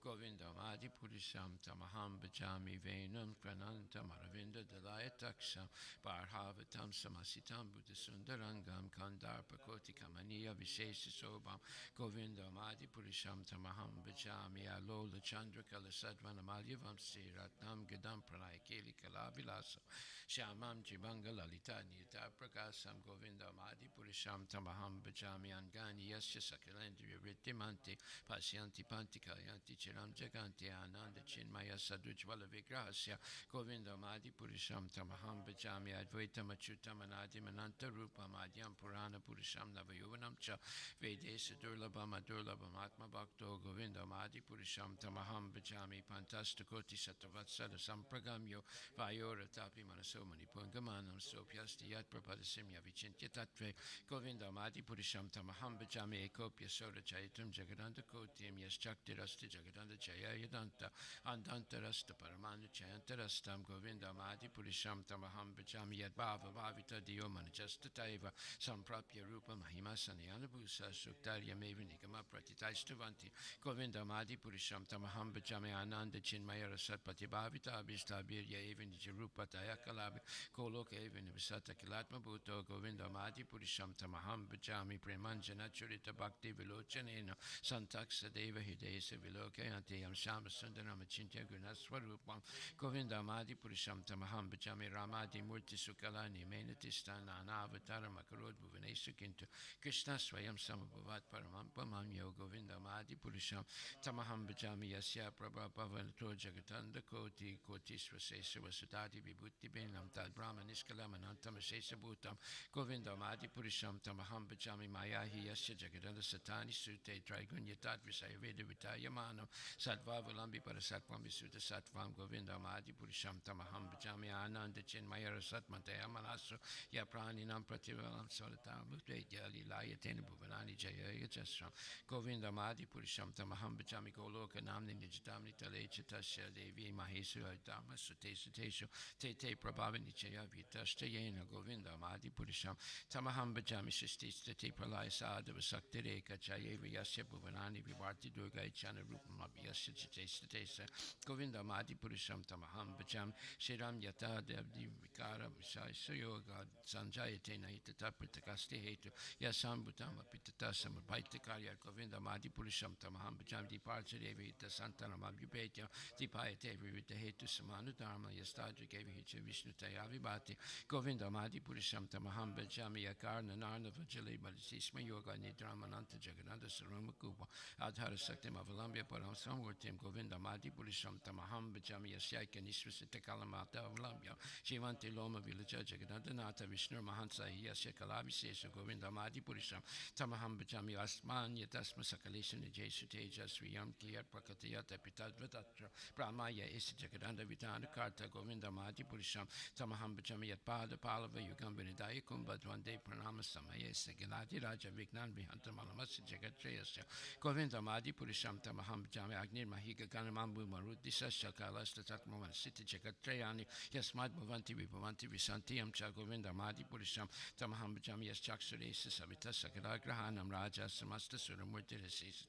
Govindam Adi Purisham Tamaham Bhajami Venam Pranantam Aravinda Dalayataksam Barhavatam Samasitam Buddhasundarangam Kandarpakoti Kamaniya Vishesha Sobam Govindam Adi Purisham Tamaham Bhajami Alola Chandra Kalasadvanamalyavam Siratnam Gadam Pranayakeli Kalavilasa Shyamam Jibanga Lalita Nita Prakasam Govindam Adi Purisham Tamaham Bhajami Angani Yasya Sakalendriya Rittimanti Pasyanti Panti Kalyanti Chiram Jaganti Ananda Chinmaya Sadujvala Vigrahasya Govindam Adi Purisham Tamaham Bhajami Advaitam Achyutam Anadim Ananta Rupam Adyam Purana Purisham Navayuvanam Cha Vedesa Durlabam Adurlabam Atma Bhakto Govindam Adi Purisham Tamaham Bhajami Pantastakoti Satavatsada Sampragamyo Vayora Tapi Manasomani Pungamanam Sopyasti Yat Prapadasimya Vichintya Tatve Govindam Adi Purisham Tamaham Bhajami Ekopya Sora Chaitam Jagadanta Kotim Yaschakti Rasti Jagadanta Chaya Yadanta Andanta Rasta Paramanu Chayanta Rastam Govindam Adi Purisham Tamaham Bhajami Yad Bhava Bhavita Dio Manajasta Taiva Samprapya Rupa Mahima Sanayanabusa Suktarya Mevi Nikama Pratitaistavanti Govindam Adi Purisham Tamaham Bhajami Ananda Chinmaya Rasat Patibhavita Abhistabirya Even Jirupa Tayakalabi Koloka Even Visata Kilatma Bhuto Govindam Adi Purisham Tamaham Bhajami Premanjana Churita Bhakti Vilochanena Santaksa Deva Hidesa Vilokayanti Yam Shama Sundaram Achintya Gunaswarupam Govindam Adi Purisham Tamaham Bhajami Ramadi Murti Sukalani Menatistana Anavatar Makarod Bhuvanesu Kintu Krishna Swayam Samabhavat Paramampamam Yo Govindam Adi Purisham Tamaham Bhajami Yasya Prabha Bhavanato Jagatanda Koti Koti Swasesa Vasudati Vibhuti Benam Tad Brahma Niskalam Anantam Asesa Bhutam Govindam Adi Purisham Tamaham Bhajami Mayahi Yasya Jagadanda Satani Sute Trigunyatad Visayaveda Vitayamanam Sadvavalambi Parasatvam Visuddha Satvam Govindam Adi Purisham Tamaham Bhajami Ananda Chinmaya Satmataya Manasu Yapraninam Prativalam Solatam Bhutvedya Lilayatena Bhuvanani Jaya Yajasram Govindam Adi Purisham Tamaham Bhajami Goloka Namni Nijitamni Talecha Tasya Devi Mahesu Adama Sute Suteshu Tete Prabhavani Jaya Vitastayena Govindam Adi Purisham Tamaham Bhajami Sistista Te Pralaya Sadhava Sakti Reka Jaya Vyasya Bhuvanani Vivarti Durga Ichana Rupam Abhyasya Chitesa Tesa Govindam Adi Purisham Tamaham Bhajam Shiram Yata Devdi Vikara Visai Suyoga Sanjayatena Hitata Pritakasti Hetu Yasam Bhutama Pitata Samabaita Karya Govindam Adi Purisham Tamaham Bhajam Diparcha Devi Hita Santanam Abhyupetya Dipayate Vivita Hetu Samanu Dharma Yastadri Kevi Hicha Vishnu Tayavibhati Govindam Adi Purisham Tamaham Bhajami Yakarna Narna Vajali Balisisma Yoga Nidramananta Jagananda Saruma Kupa Adhara Saktim Avalambya Param Samurtim Govindam Adi Purisham Tamaham Bhajami Yasyaika Nisvasita Kalamata Avalambya Shivanti Loma Villaja Jagananda Nata Vishnu Mahansa Yasya Kalavisesa Govindam Adi Purisham Purisham, Tamaham Bajami Asman, Yatasma Sakalishan, Jesu Tejas, Riyam Kiyat Prakatiyata Pitat Vedatra, Brahmaya Isijakadanda Vidana Karta Govinda Madi Purisham, Tamaham Bajami Yat Pada Palava Yugam Benedaikum, but one day Pranama Samaya Seganati Raja Vignan Bihanta Malamas Jagatreyasya, Govinda Madi Purisham, Tamaham Bajami Agnir Mahiga Ganamambu Marudisa Shakalas, the Tatmaman City Jagatreyani, Yasmad Bhavanti Vibhavanti Visantiam Chagovinda Madi Purisham, Tamaham Bajami Yas Chaksuresa Savita Sakadagrahanam Raja Samasta Suramurti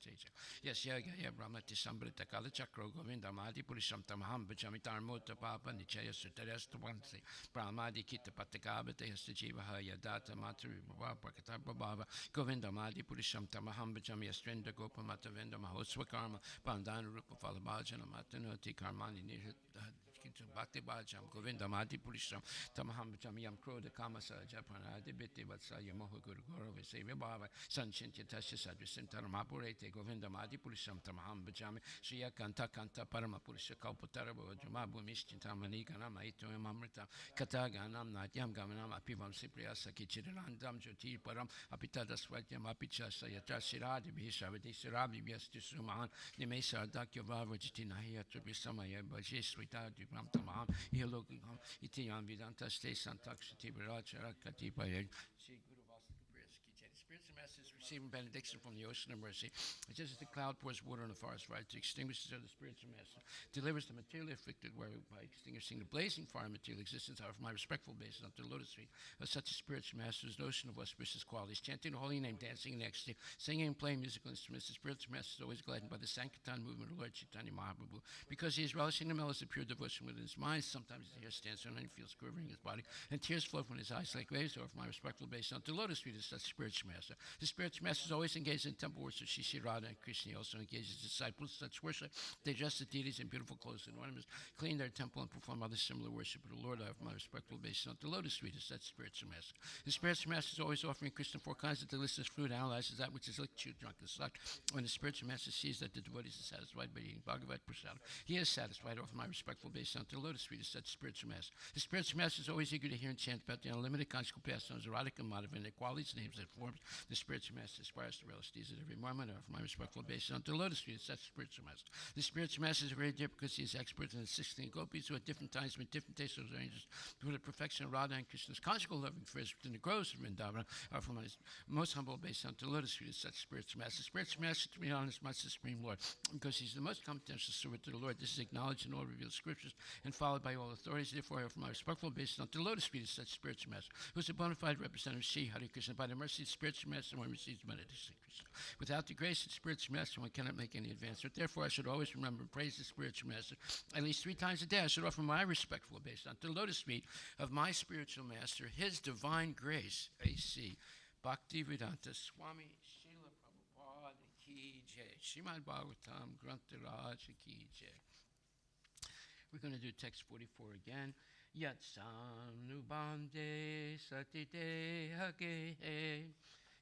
Teja. Yes, Yaga Brahmati Sambrita Kala Chakro Govinda Madi Purisham Tamaham Bajami Tarmota Papa Nichaya Sutaras Twansi, Brahmadi Kita Patakabata Yastajiva Yadata Matri Prakata Baba, Govinda Madi Purisham Tamaham Bajami Astrenda Gopa Matavenda Mahoswa Karma, Pandana Rupa Falabhajana Matanoti Karmani Bhakti Bhajam, Govinda Madi Purisham, Tamaham Bajami Kro the Kamasa, Japana, Debiti, Vatsaya Moho Guru Goro, Vesavya Baba, Sanchin Tasha Sadvisintar Mapurete, Govinda Madi Purisham, Tamaham Bajami, Shia Kanta Kanta Parama Purisha Kalpatarabo, Jumabu Mishchintamani, Ganama, Ito Mamrita, Kataganam, Natyam Gamanam, Apivam Cipriasa, Kichirandam, Joti Param, Apitada Swatyam, Apicha Sayatra Siradi, Bishavati Sirabi, Biastisuman, Nimesa Dakyava, Jitina, Hiatrubisama, Baji, Swita, Dubram Tamam, Hilogam, Itian Vidanta, Stay Santax, Tiberacha, Katipa, Spirits and masters receiving benediction from the ocean of mercy. Just as the cloud pours water on the forest fire to extinguish the spiritual master, delivers the materially afflicted by extinguishing the blazing fire of material existence. However, my respectful basis unto the lotus feet of such a spiritual master's notion of auspicious qualities, chanting the holy name, dancing in ecstasy, singing and playing musical instruments. The spiritual master is always gladdened by the Sankirtan movement of Lord Chaitanya Mahaprabhu, because he is relishing the mellows of pure devotion within his mind. Sometimes his hair stands on and he feels quivering his body, and tears flow from his eyes like waves. Or, for my respectful basis unto the lotus feet of such spiritual master. The spiritual master is always engaged in temple worship. Shri Radha and Krishna also engages disciples in such worship. They dress the deities in beautiful clothes and ornaments, clean their temple, and perform other similar worship. But the Lord, I have my respectful basis on the lotus feet of such spiritual master. The spiritual master is always offering Krishna 4 kinds of delicious fruit, analyzes that which is licked, chewed, drunk, and sucked. When the spiritual master sees that the devotees are satisfied by eating Bhagavad Prasad, he is satisfied. Offer my respectful basis on the lotus feet of such spiritual master. The spiritual master is always eager to hear and chant about the unlimited conjugal pastimes, erotic and Madhava, and their qualities, names, and forms. The spiritual master aspires to relish these at every moment. Offer my respectful basis unto the lotus feet of such spiritual master. The spiritual master is very dear because he is expert in the 16 gopis who at different times with different tastes of angels for the perfection of Radha and Krishna's conjugal loving affairs within the groves of Vrindavan. Offer my most humble basis unto the lotus feet of such spiritual master. Spiritual master, to be honest, much the Supreme Lord, because he's the most competential servant to the Lord. This is acknowledged in all revealed scriptures and followed by all authorities. Therefore, I offer my respectful basis unto the lotus feet of such spiritual master, who is a bona fide representative of Sri Hare Krishna. By the mercy of the spiritual master, one receives benediction. Without the grace of the spiritual master, one cannot make any advancement. Therefore, I should always remember and praise the spiritual master. At least 3 times a day, I should offer my respectful basis unto the lotus feet of my spiritual master, his divine grace, A.C. Bhaktivedanta Swami Srila Prabhupada Ki Jai. Srimad Bhagavatam Grantaraj Ki Jai. We're going to do text 44 again. Yat sanubande satite hage.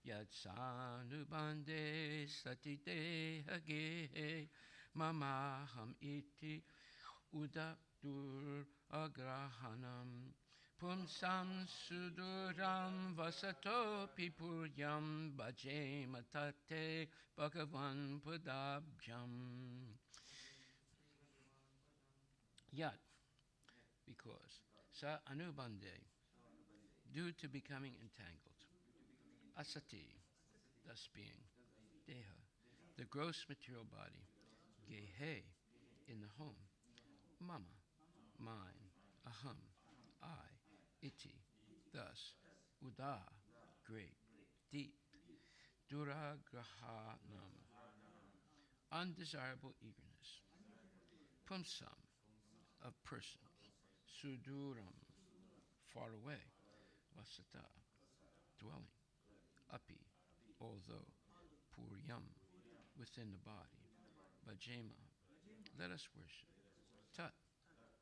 Yat sanubande satite hage. Mamaham iti udatur agrahanam. Pumsam suduram vasato pipuryam bhaje matate bhagavan padabjam. Yat, because. Sa anubande, due to becoming entangled. Asati, thus being. Deha, the gross material body. Gehe, in the home. Mama, mine. Aham, I. Iti, thus. Uda, great. Deep. Duragrahanam, undesirable eagerness. Pumsam, of persons. Suduram, far away. Vasata, dwelling. Api, although. Puryam, within the body. Bhajema, let us worship. Tat,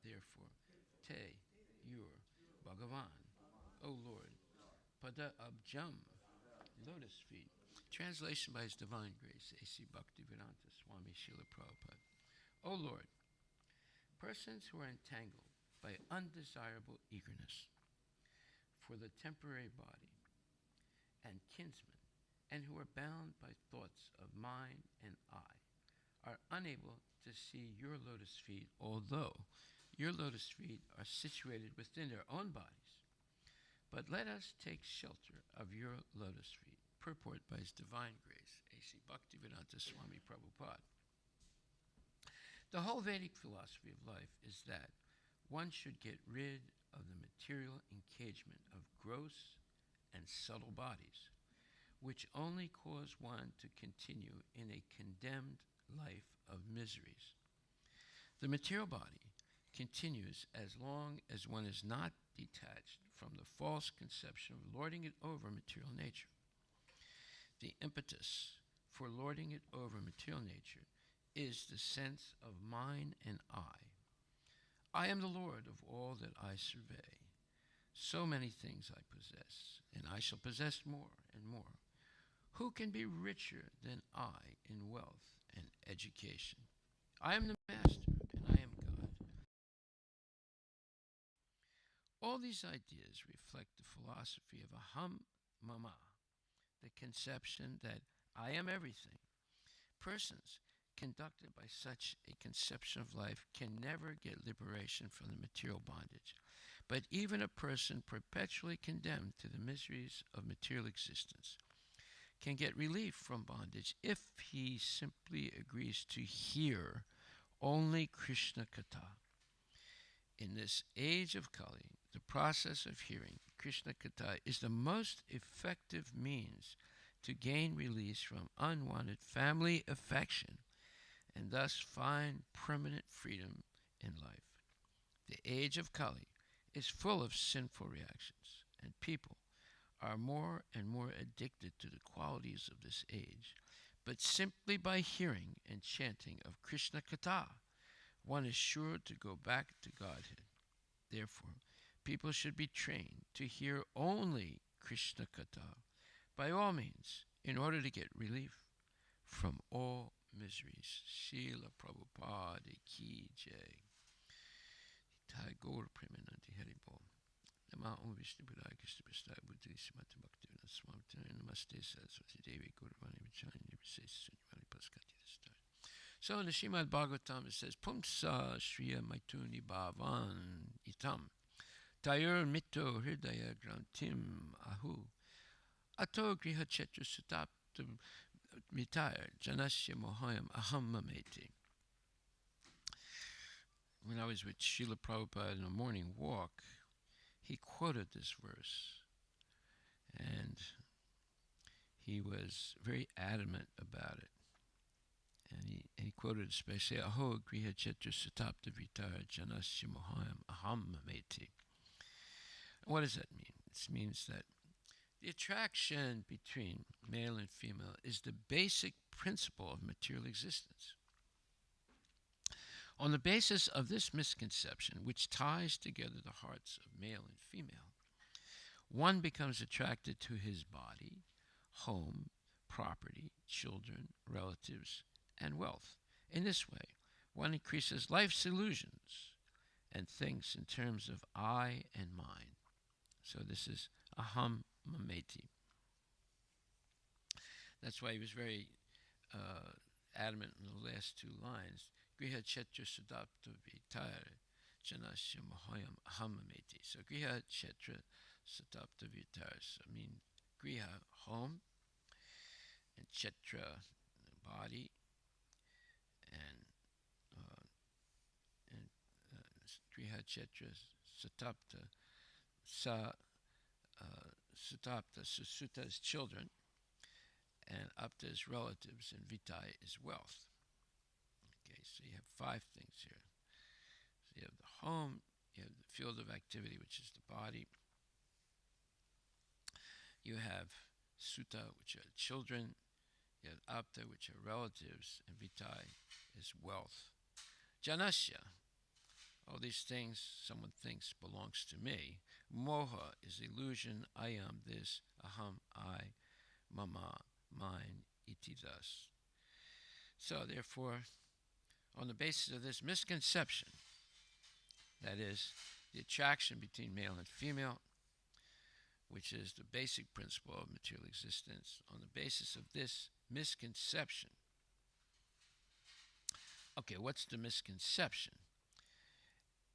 therefore. Te, your. Bhagavan, O Lord. Pada abjam, lotus feet. Translation by His Divine Grace, A.C. Bhaktivedanta Swami Srila Prabhupada. O Lord, persons who are entangled by undesirable eagerness for the temporary body, and kinsmen and who are bound by thoughts of mine and I are unable to see your lotus feet, although your lotus feet are situated within their own bodies. But let us take shelter of your lotus feet. Purport by His Divine Grace, A.C. Bhaktivedanta Swami Prabhupada. The whole Vedic philosophy of life is that one should get rid of the material engagement of gross and subtle bodies, which only cause one to continue in a condemned life of miseries. The material body continues as long as one is not detached from the false conception of lording it over material nature. The impetus for lording it over material nature is the sense of mine and I. I am the Lord of all that I survey. So many things I possess, and I shall possess more and more. Who can be richer than I in wealth and education? I am the master, and I am God. All these ideas reflect the philosophy of aham mama, the conception that I am everything. Persons conducted by such a conception of life can never get liberation from the material bondage. But even a person perpetually condemned to the miseries of material existence can get relief from bondage if he simply agrees to hear only Krishna Katha. In this age of Kali, the process of hearing Krishna Katha is the most effective means to gain release from unwanted family affection and thus find permanent freedom in life. The age of Kali is full of sinful reactions, and people are more and more addicted to the qualities of this age. But simply by hearing and chanting of Krishna Katha, one is sure to go back to Godhead. Therefore, people should be trained to hear only Krishna Katha by all means in order to get relief from all miseries. Srila Prabhupada Ki Jai. Tagore Premanandi Haribol. Nama Om Vishnu Padaya Krishna Prasthaya Buddhi Srimati Bhaktivedanta Swami Namaste Saraswati Devi Guruvani Vichani Nirvisesa Sunyavani Paskati Dastai. So in the Srimad Bhagavatam it says, Pumsa Shriya Maituni Bhavan Itam Tayur Mito Hridaya Grantim Ahu Ato Griha Chetra Sutapta Vitaya Janasya Mohayam Aham Mameti. When I was with Srila Prabhupada in a morning walk, he quoted this verse, and he was very adamant about it. And he quoted especially, Aho Griha Chetra Satapta Vitara Janasya Mohayam Aham Mameti. What does that mean? It means that the attraction between male and female is the basic principle of material existence. On the basis of this misconception, which ties together the hearts of male and female, one becomes attracted to his body, home, property, children, relatives, and wealth. In this way, one increases life's illusions and thinks in terms of I and mine. So this is aham mameti. That's why he was very adamant in the last two lines. Griha Chetra Sudapta Vitara Janasya Mahayam Ahamameti. So Griha Chetra Sudapta Vitara. So I mean Griha, home, and Chetra, body, and Griha Chetra Sutapta Sutapta. So Sutta is children, and Apta is relatives, and Vitai is wealth. Okay, so you have five things here. So you have the home, you have the field of activity, which is the body. You have Sutta, which are children. You have Apta, which are relatives, and Vitai is wealth. Janasya, all these things someone thinks belongs to me. Moha is illusion, I am this, aham, I, mama, mine, iti thus. So therefore, on the basis of this misconception, that is, the attraction between male and female, which is the basic principle of material existence. On the basis of this misconception, okay, what's the misconception?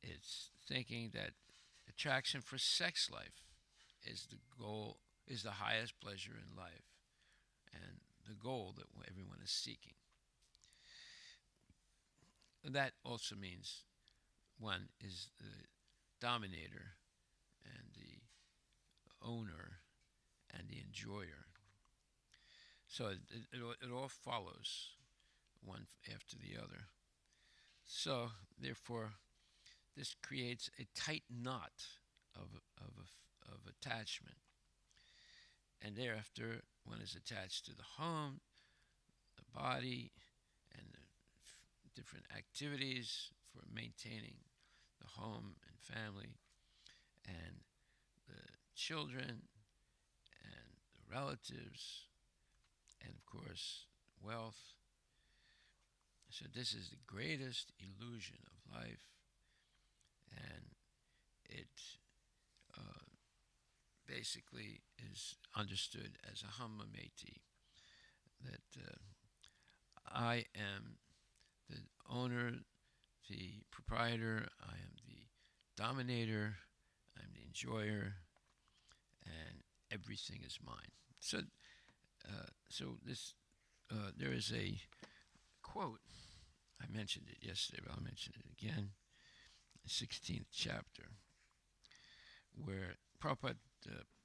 It's thinking that attraction for sex life is the goal, is the highest pleasure in life, and the goal that everyone is seeking. That also means one is the dominator and the owner and the enjoyer. So it all follows one after the other. So therefore, this creates a tight knot of attachment. And thereafter, one is attached to the home, the body, and the different activities for maintaining the home and family, and the children, and the relatives, and of course, wealth. So this is the greatest illusion of life, and it basically is understood as a hamameti, that I am the owner, the proprietor, I am the dominator, I'm the enjoyer, and everything is mine. So, there is a quote. I mentioned it yesterday, but I'll mention it again. The 16th chapter, where Prabhupada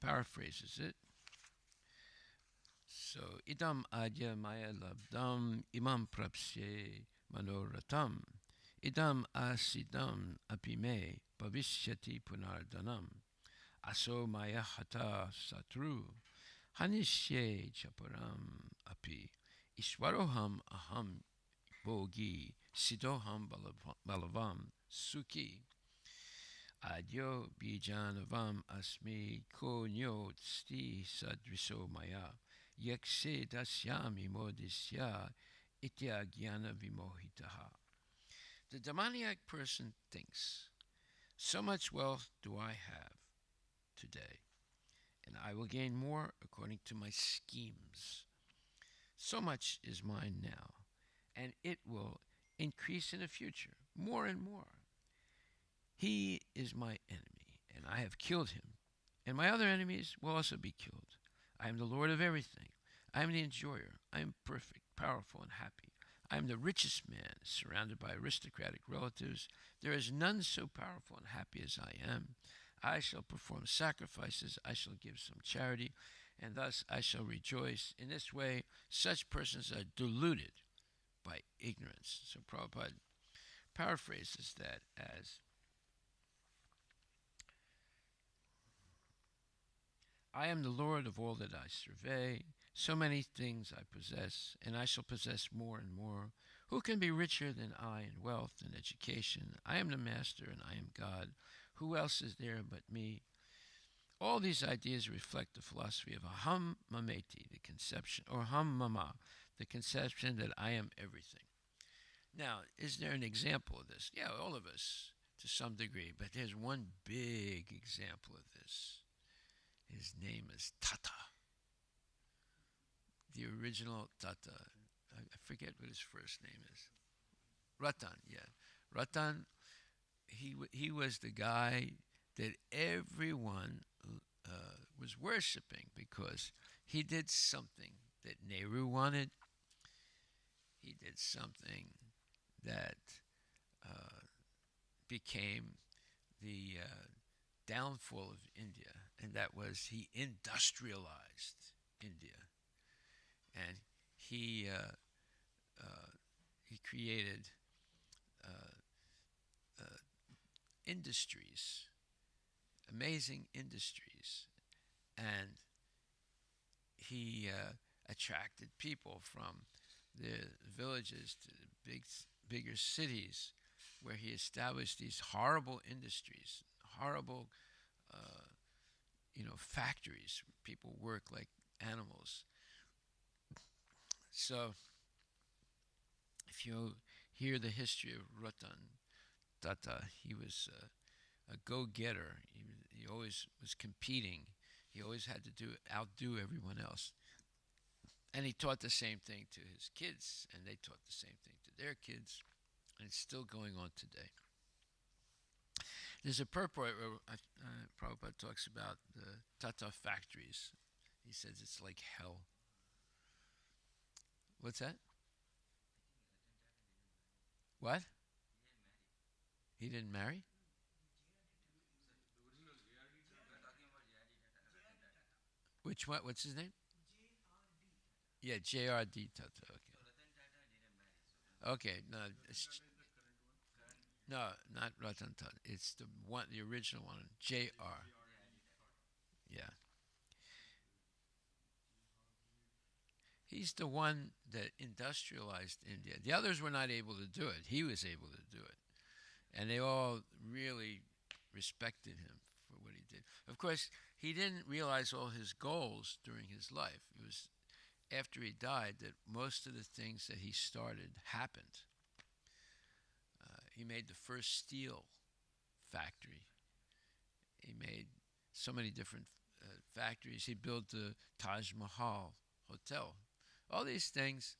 paraphrases it. So, idam adya maya labdam imam prapsye manoratam. Idam asidam apime bhavishyati punardanam. Aso maya hata satru. Hanishye chaparam api. Ishwaroham aham bogi. Sidoham balavam suki. Adyo bijanavam asmi ko nyo sti sadriso maya. Yekse dasyami modisya itya gyana vimohitaha. The demoniac person thinks, so much wealth do I have today, and I will gain more according to my schemes. So much is mine now, and it will increase in the future, more and more. He is my enemy, and I have killed him, and my other enemies will also be killed. I am the Lord of everything. I am the enjoyer. I am perfect, powerful, and happy. I am the richest man, surrounded by aristocratic relatives. There is none so powerful and happy as I am. I shall perform sacrifices. I shall give some charity, and thus I shall rejoice. In this way, such persons are deluded by ignorance. So Prabhupada paraphrases that as, I am the Lord of all that I survey. So many things I possess, and I shall possess more and more. Who can be richer than I in wealth and education? I am the master, and I am God. Who else is there but me? All these ideas reflect the philosophy of aham mameti, the conception, or ham mama, the conception that I am everything. Now, is there an example of this? Yeah, all of us, to some degree, but there's one big example of this. His name is Tata. The original Tata. I forget what his first name is. Ratan, yeah. Ratan, he was the guy that everyone was worshiping because he did something that Nehru wanted. He did something that became the downfall of India, and that was he industrialized India, and he created industries, amazing industries, and he attracted people from the villages to the bigger cities, where he established these horrible industries, horrible, factories where people work like animals. So, if you hear the history of Ratan Tata, he was a go-getter. He always was competing. He always had to outdo everyone else. And he taught the same thing to his kids, and they taught the same thing to their kids, and it's still going on today. There's a purport where Prabhupada talks about the Tata factories. He says it's like hell. What's that? What? He didn't marry? Which one? What's his name? Yeah, J.R.D. Tata. Okay. Okay. No, no, not Ratan Tata. It's the one, the original one. J.R. Yeah. He's the one that industrialized India. The others were not able to do it. He was able to do it. And they all really respected him for what he did. Of course, he didn't realize all his goals during his life. It was after he died that most of the things that he started happened. He made the first steel factory. He made so many different factories. He built the Taj Mahal hotel. All these things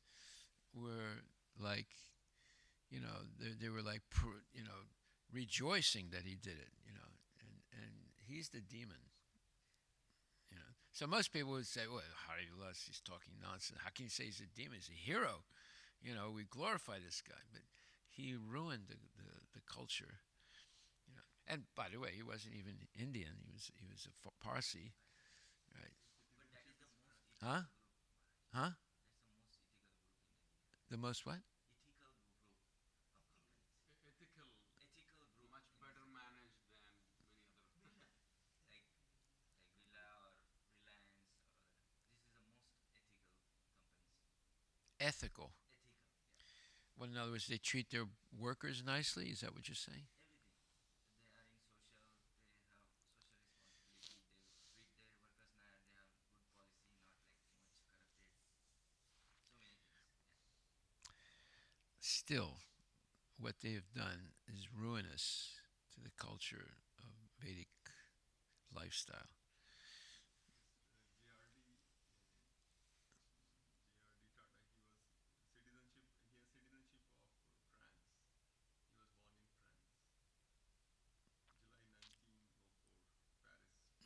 were like, they were like, rejoicing that he did it, and he's the demon. So most people would say, well, Hari Vilas, he's talking nonsense. How can you say he's a demon? He's a hero. We glorify this guy, but he ruined the culture. And by the way, he wasn't even Indian. He was a Parsi, right? Huh? Huh? The most what? Ethical. Well, in other words, they treat their workers nicely. Is that what you're saying? Still, what they have done is ruinous to the culture of Vedic lifestyle.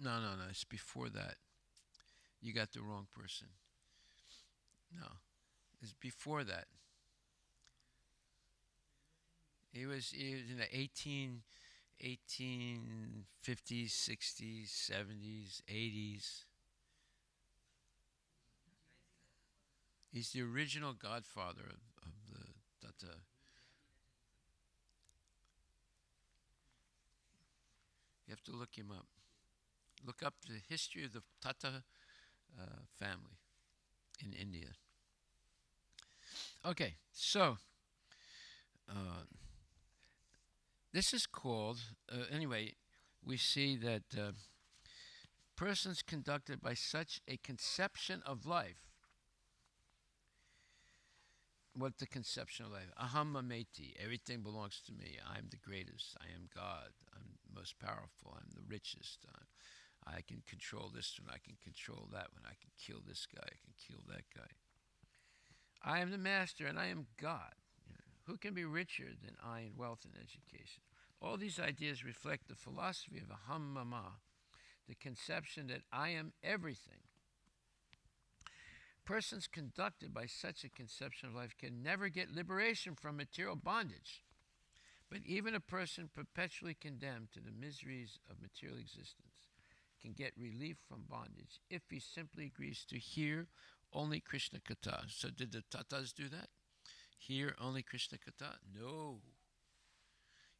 No, no, no. It's before that. You got the wrong person. No, it's before that. He was in the 1850s, 60s, 70s, 80s. He's the original godfather of the Tata. You have to look him up. Look up the history of the Tata family in India. Okay, so this is called, anyway, we see that persons conducted by such a conception of life. What the conception of life? Aham mameti. Everything belongs to me. I'm the greatest. I am God. I'm most powerful. I'm the richest. I can control this one. I can control that one. I can kill this guy. I can kill that guy. I am the master and I am God. Who can be richer than I in wealth and education? All these ideas reflect the philosophy of Aham Mama, the conception that I am everything. Persons conducted by such a conception of life can never get liberation from material bondage. But even a person perpetually condemned to the miseries of material existence can get relief from bondage if he simply agrees to hear only Krishna Katha. So did the Tatas do that? Hear only Krishna Katha? No.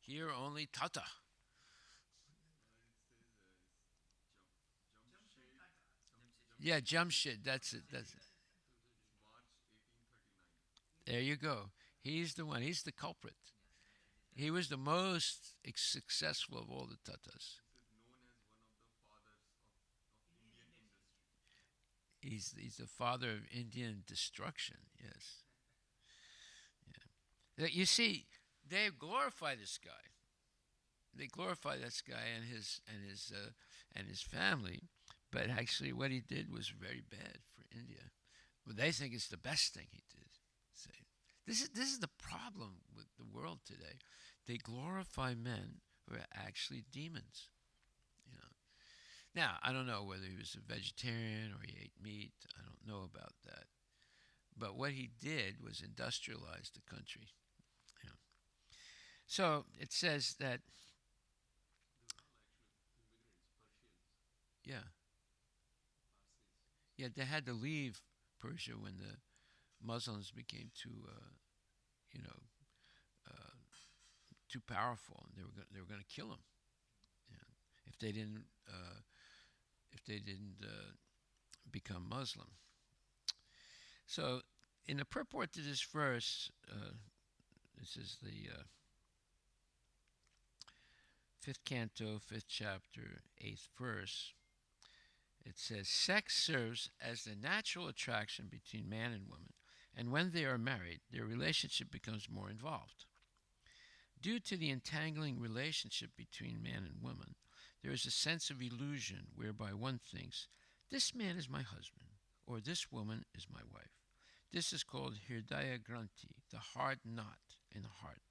Hear only Tata. Yeah, Jamshid, that's it. There you go. He's the one. He's the culprit. He was the most successful of all the Tatas. He's the father of Indian destruction. Yes. Yeah. You see, they glorify this guy. They glorify this guy and his family, But actually, what he did was very bad for India. Well, they think it's the best thing he did. Say, this is the problem with the world today. They glorify men who are actually demons. You know. Now, I don't know whether he was a vegetarian or he ate meat. I don't know about that. But what he did was industrialize the country. You know. So it says that, yeah, yeah, they had to leave Persia when the Muslims became too, you know, uh, too powerful, and they were going to kill them, you know, if they didn't become Muslim. So, in the purport to this verse, this is the fifth canto, fifth chapter, eighth verse. It says, sex serves as the natural attraction between man and woman, and when they are married, their relationship becomes more involved. Due to the entangling relationship between man and woman, there is a sense of illusion whereby one thinks, this man is my husband, or this woman is my wife. This is called Hirdaya Granthi, the hard knot in the heart.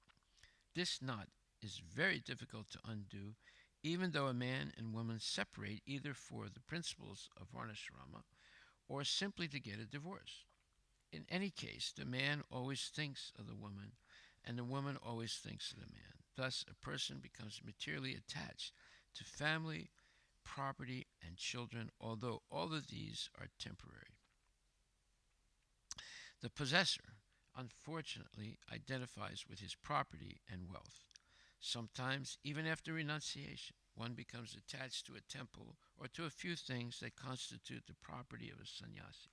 This knot is very difficult to undo, even though a man and woman separate either for the principles of Varnashrama or simply to get a divorce. In any case, the man always thinks of the woman, and the woman always thinks of the man. Thus, a person becomes materially attached to family, property, and children, although all of these are temporary. The possessor, unfortunately, identifies with his property and wealth. Sometimes, even after renunciation, one becomes attached to a temple or to a few things that constitute the property of a sannyasi.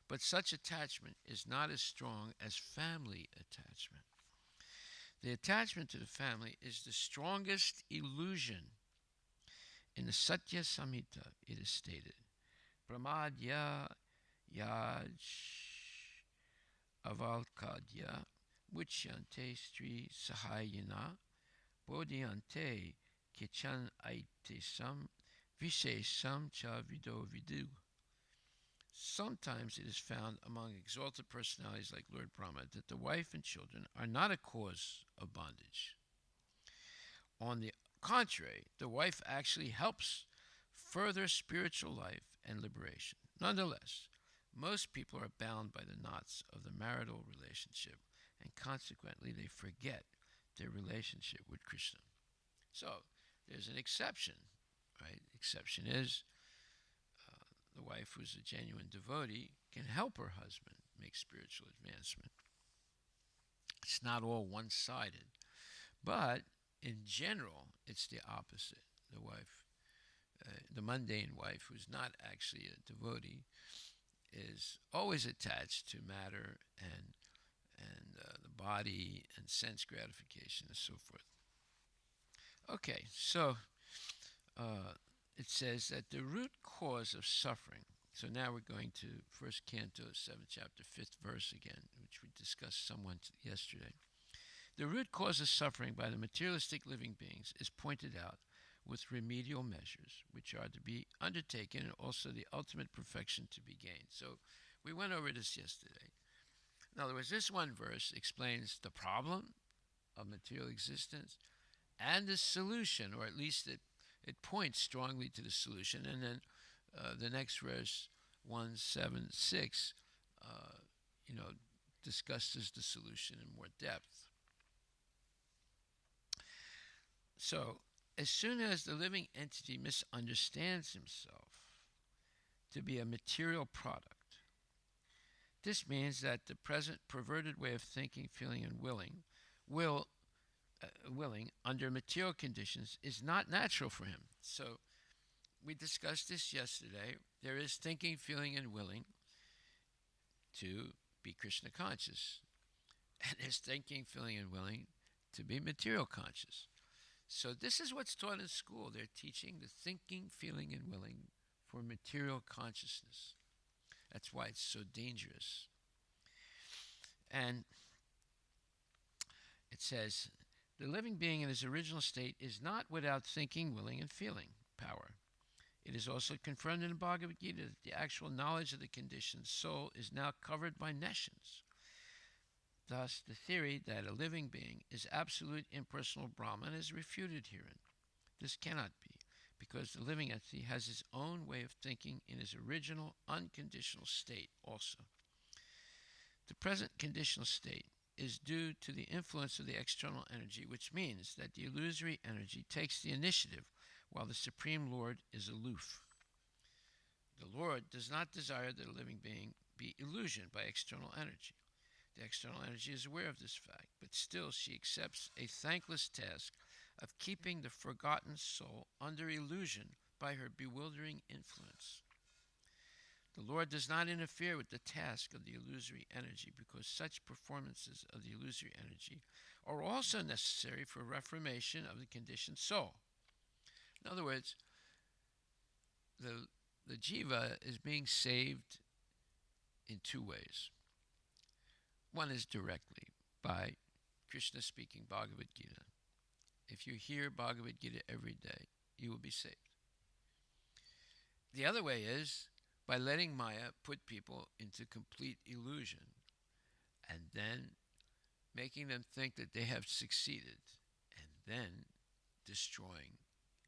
But such attachment is not as strong as family attachment. The attachment to the family is the strongest illusion. In the Satya Samhita, it is stated, Pramadya Yaj Avalkadya Muchyante Stri Sahayana Bodhyante Kichan Aitesam Vishesam Cha Vido Vidu. Sometimes it is found among exalted personalities like Lord Brahma that the wife and children are not a cause of bondage. On the contrary, the wife actually helps further spiritual life and liberation. Nonetheless, most people are bound by the knots of the marital relationship, and consequently they forget their relationship with Krishna. So, there's an exception, right? Exception is the wife who's a genuine devotee can help her husband make spiritual advancement. It's not all one-sided, but in general, it's the opposite. The wife, the mundane wife, who's not actually a devotee, is always attached to matter and the body and sense gratification and so forth. Okay, so it says that the root cause of suffering. So now we're going to First Canto, 7th chapter, 5th verse again, which we discussed somewhat yesterday. The root cause of suffering by the materialistic living beings is pointed out with remedial measures, which are to be undertaken, and also the ultimate perfection to be gained. So we went over this yesterday. In other words, this one verse explains the problem of material existence and the solution, or at least it points strongly to the solution. And then the next verse, 176, discusses the solution in more depth. So, as soon as the living entity misunderstands himself to be a material product, this means that the present perverted way of thinking, feeling, and willing under material conditions is not natural for him. So, we discussed this yesterday. There is thinking, feeling, and willing to be Krishna conscious. And there's thinking, feeling, and willing to be material conscious. So this is what's taught in school. They're teaching the thinking, feeling, and willing for material consciousness. That's why it's so dangerous. And it says, the living being in his original state is not without thinking, willing, and feeling power. It is also confirmed in the Bhagavad Gita that the actual knowledge of the conditioned soul is now covered by nescience. Thus, the theory that a living being is absolute impersonal Brahman is refuted herein. This cannot be, because the living entity has his own way of thinking in his original unconditional state also. The present conditional state is due to the influence of the external energy, which means that the illusory energy takes the initiative while the Supreme Lord is aloof. The Lord does not desire that a living being be illusioned by external energy. The external energy is aware of this fact, but still she accepts a thankless task of keeping the forgotten soul under illusion by her bewildering influence. The Lord does not interfere with the task of the illusory energy because such performances of the illusory energy are also necessary for reformation of the conditioned soul. In other words, the jiva is being saved in two ways. One is directly by Krishna speaking Bhagavad Gita. If you hear Bhagavad Gita every day, you will be saved. The other way is by letting Maya put people into complete illusion and then making them think that they have succeeded and then destroying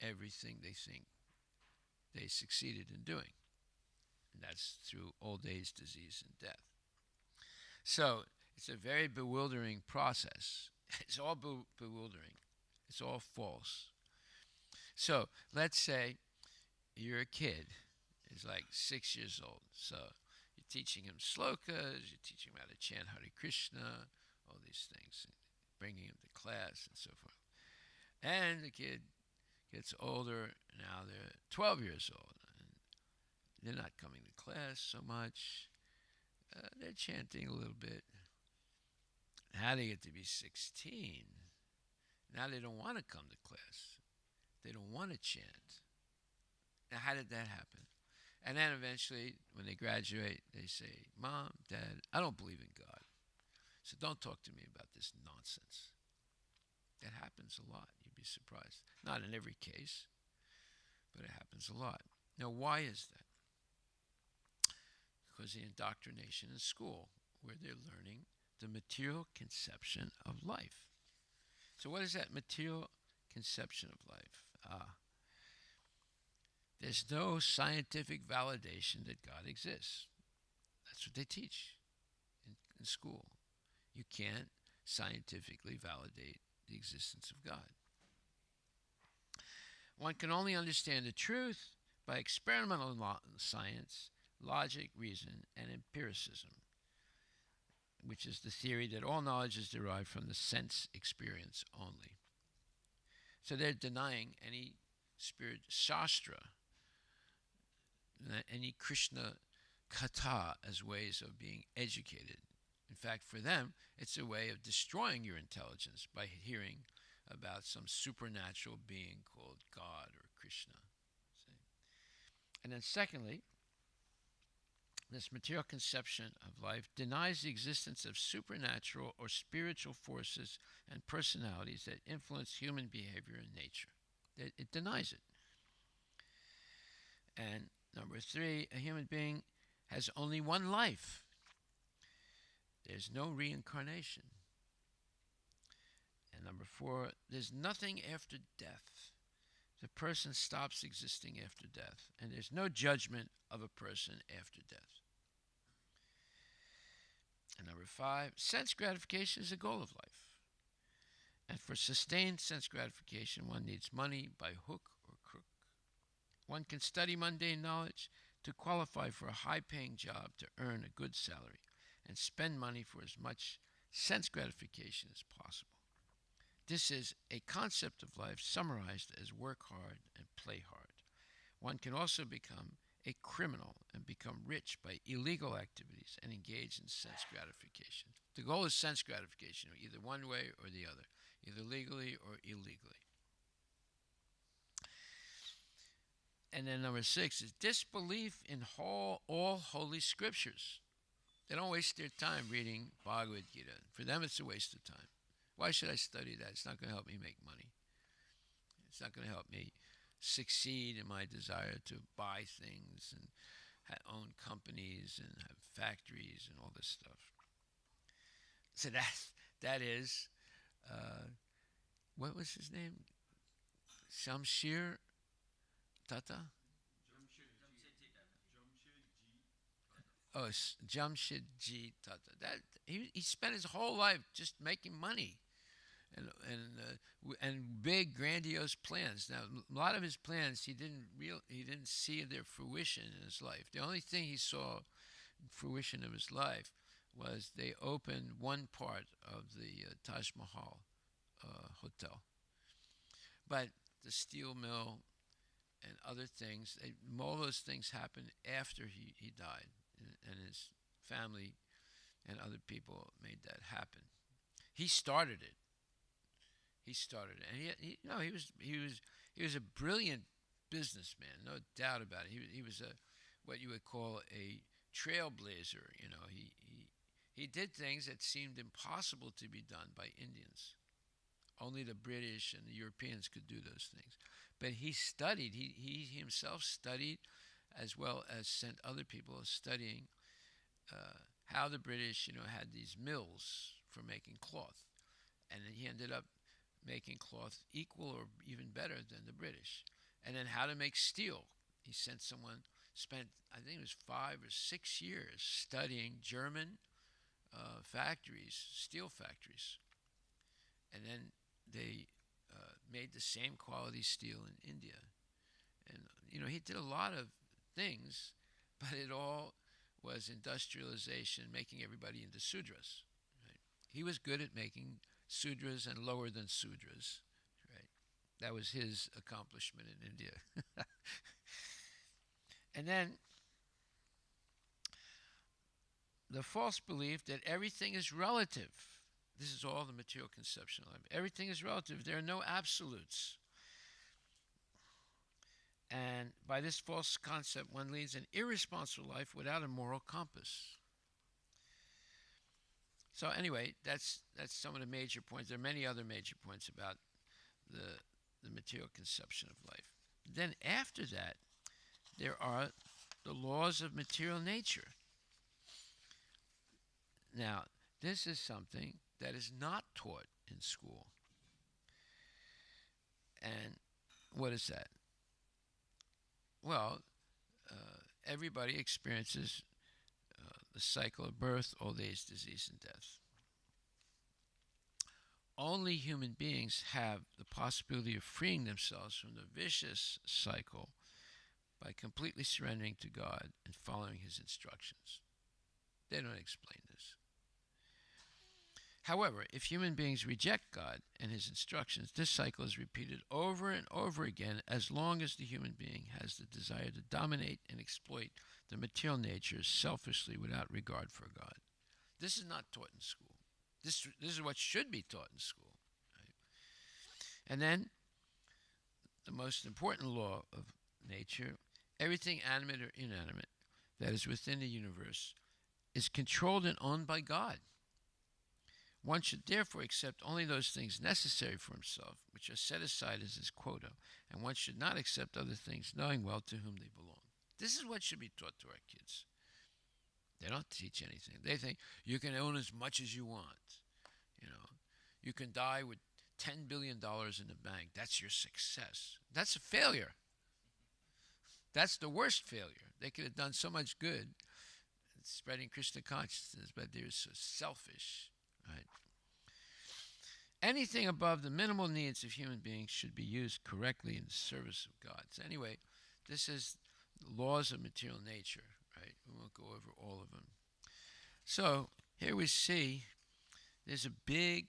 everything they think they succeeded in doing. And that's through old age, disease, and death. So it's a very bewildering process. It's all bewildering. It's all false. So let's say you're a kid. He's like 6 years old. So you're teaching him slokas, you're teaching him how to chant Hare Krishna, all these things, bringing him to class and so forth. And the kid gets older. Now they're 12 years old. And they're not coming to class so much. They're chanting a little bit. Now they get to be 16. Now they don't want to come to class. They don't want to chant. Now, how did that happen? And then eventually, when they graduate, they say, Mom, Dad, I don't believe in God. So don't talk to me about this nonsense. That happens a lot. You'd be surprised. Not in every case, but it happens a lot. Now, why is that? Because the indoctrination in school, where they're learning the material conception of life. So what is that material conception of life? There's no scientific validation that God exists. That's what they teach in school. You can't scientifically validate the existence of God. One can only understand the truth by experimental science, logic, reason, and empiricism, which is the theory that all knowledge is derived from the sense experience only. So they're denying any spirit shastra, any Krishna katha as ways of being educated. In fact, for them, it's a way of destroying your intelligence by hearing about some supernatural being called God or Krishna. See? And then secondly, this material conception of life denies the existence of supernatural or spiritual forces and personalities that influence human behavior and nature. It denies it. And number three, a human being has only one life. There's no reincarnation. And number four, there's nothing after death. The person stops existing after death, and there's no judgment of a person after death. And number five, sense gratification is a goal of life. And for sustained sense gratification, one needs money by hook or crook. One can study mundane knowledge to qualify for a high-paying job to earn a good salary and spend money for as much sense gratification as possible. This is a concept of life summarized as work hard and play hard. One can also become a criminal and become rich by illegal activities and engage in sense gratification. The goal is sense gratification, either one way or the other, either legally or illegally. And then number six is disbelief in all holy scriptures. They don't waste their time reading Bhagavad Gita. For them, it's a waste of time. Why should I study that? It's not going to help me make money. It's not going to help me succeed in my desire to buy things and own companies and have factories and all this stuff. So that is, what was his name? Shamshir Tata? Oh, Jamshedji Tata. That he spent his whole life just making money, and big grandiose plans. Now, a lot of his plans he didn't see their fruition in his life. The only thing he saw fruition of his life was they opened one part of the Taj Mahal hotel, but the steel mill and other things, all those things happened after he died, and his family and other people made that happen. He started it. And he was a brilliant businessman, no doubt about it. He was a what you would call a trailblazer. He did things that seemed impossible to be done by Indians. Only the British and the Europeans could do those things. But he studied. He himself studied, as well as sent other people studying how the British, had these mills for making cloth, and then he ended up making cloth equal or even better than the British. And then how to make steel. He spent, I think it was 5 or 6 years studying German factories, steel factories. And then they made the same quality steel in India. And, he did a lot of things, but it all was industrialization, making everybody into sudras. Right? He was good at making sudras and lower than sudras. Right? That was his accomplishment in India. And then the false belief that everything is relative. This is all the material conception of life. Everything is relative. There are no absolutes. And by this false concept, one leads an irresponsible life without a moral compass. So anyway, that's some of the major points. There are many other major points about the material conception of life. Then after that, there are the laws of material nature. Now, this is something that is not taught in school. And what is that? Well, everybody experiences the cycle of birth, old age, disease, and death. Only human beings have the possibility of freeing themselves from the vicious cycle by completely surrendering to God and following his instructions. They don't explain this. However, if human beings reject God and his instructions, this cycle is repeated over and over again as long as the human being has the desire to dominate and exploit the material nature selfishly without regard for God. This is not taught in school. This is what should be taught in school. Right? And then the most important law of nature, everything animate or inanimate that is within the universe is controlled and owned by God. One should therefore accept only those things necessary for himself, which are set aside as his quota, and one should not accept other things, knowing well to whom they belong. This is what should be taught to our kids. They don't teach anything. They think you can own as much as you want. You can die with $10 billion in the bank. That's your success. That's a failure. That's the worst failure. They could have done so much good spreading Krishna consciousness, but they're so selfish. Right. Anything above the minimal needs of human beings should be used correctly in the service of God. So anyway, this is the laws of material nature, right? We won't go over all of them. So here we see there's a big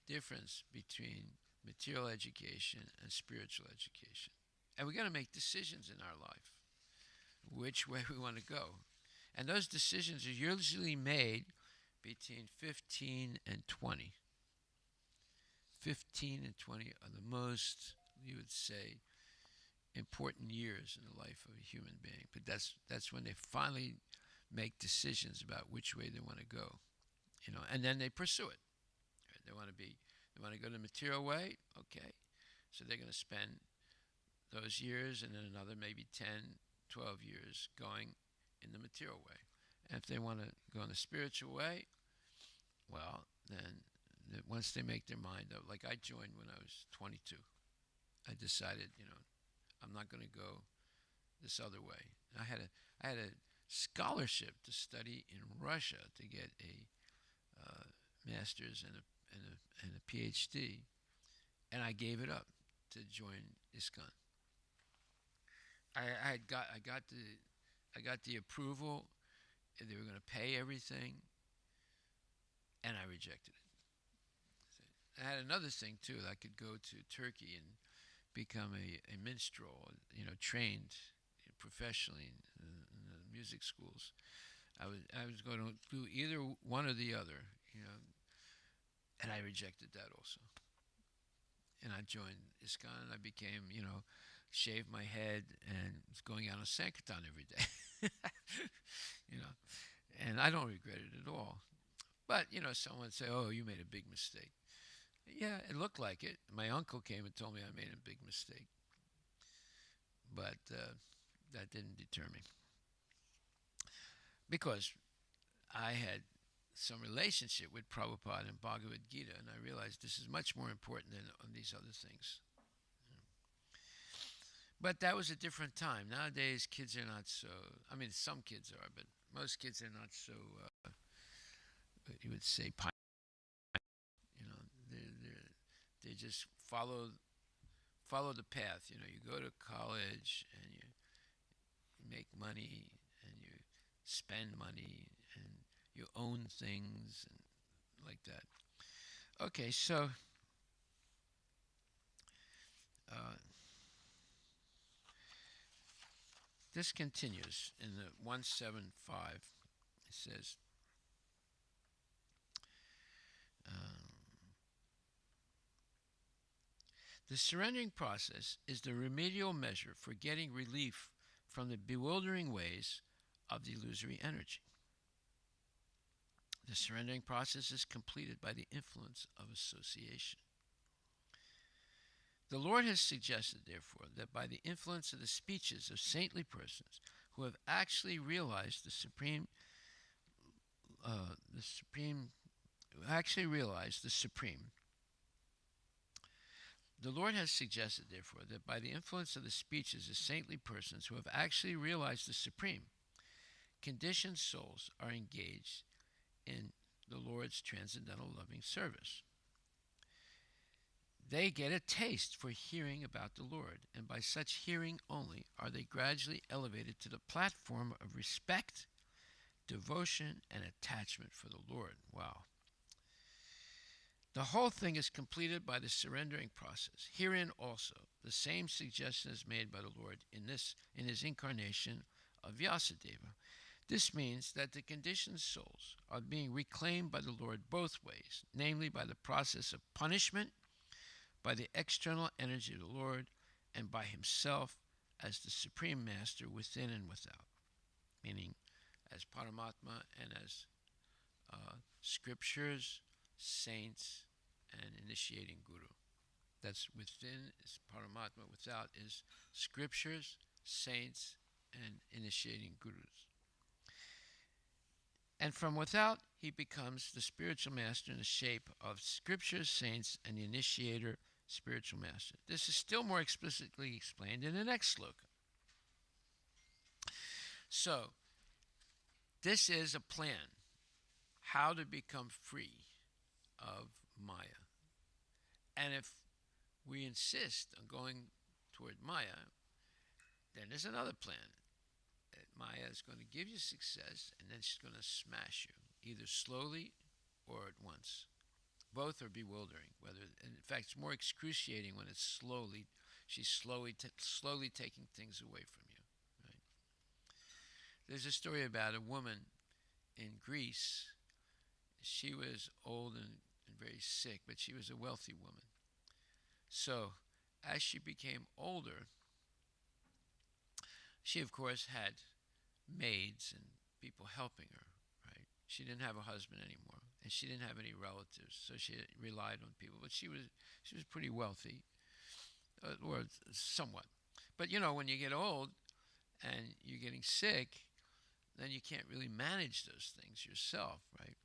difference between material education and spiritual education. And we're going to make decisions in our life, which way we want to go. And those decisions are usually made between 15 and 20. 15 and 20 are the most, you would say, important years in the life of a human being. But that's when they finally make decisions about which way they want to go, and then they pursue it. Right? They want to go the material way, okay. So they're going to spend those years, and then another maybe 10, 12 years going in the material way. And if they want to go in the spiritual way, well, then once they make their mind up, like I joined when I was 22. I decided, I'm not going to go this other way. I had a scholarship to study in Russia to get a master's and a PhD, and I gave it up to join ISKCON. I got the approval. They were going to pay everything, and I rejected it. I had another thing too. I could go to Turkey and become a minstrel, trained professionally in the music schools. I was going to do either one or the other, and I rejected that also. And I joined ISKCON, and I became, shaved my head and was going out on Sankirtan every day. And I don't regret it at all. But, someone would say, oh, you made a big mistake. Yeah, it looked like it. My uncle came and told me I made a big mistake. But that didn't deter me. Because I had some relationship with Prabhupada and Bhagavad Gita, and I realized this is much more important than on these other things. But that was a different time. Nowadays, kids are not so, some kids are, but most kids are not so, you would say, they just follow the path. You go to college and you make money and you spend money and you own things and like that. Okay, so this continues in the 175. It says, the surrendering process is the remedial measure for getting relief from the bewildering ways of the illusory energy. The surrendering process is completed by the influence of association. The Lord has suggested, therefore, that by the influence of the speeches of saintly persons who have actually realized the supreme, the Lord has suggested, therefore, that by the influence of the speeches of saintly persons who have actually realized the Supreme, conditioned souls are engaged in the Lord's transcendental loving service. They get a taste for hearing about the Lord, and by such hearing only are they gradually elevated to the platform of respect, devotion, and attachment for the Lord. Wow. The whole thing is completed by the surrendering process. Herein also, the same suggestion is made by the Lord in his incarnation of Vyasadeva. This means that the conditioned souls are being reclaimed by the Lord both ways, namely by the process of punishment, by the external energy of the Lord, and by himself as the Supreme Master within and without, meaning as Paramatma and as scriptures, saints, and initiating Guru. That's within is Paramatma, without is scriptures, saints, and initiating Gurus. And from without, he becomes the spiritual master in the shape of scriptures, saints, and the initiator spiritual master. This is still more explicitly explained in the next sloka. So, this is a plan how to become free of Maya. And if we insist on going toward Maya, then there's another plan. That Maya is going to give you success, and then she's going to smash you, either slowly or at once. Both are bewildering. In fact, it's more excruciating when it's slowly. She's slowly taking things away from you. Right? There's a story about a woman in Greece. She was old and very sick, but she was a wealthy woman. So, as she became older, she, of course, had maids and people helping her, right? She didn't have a husband anymore, and she didn't have any relatives, so she relied on people. But she was pretty wealthy, or somewhat. But you know, when you get old and you're getting sick, then you can't really manage those things yourself, right?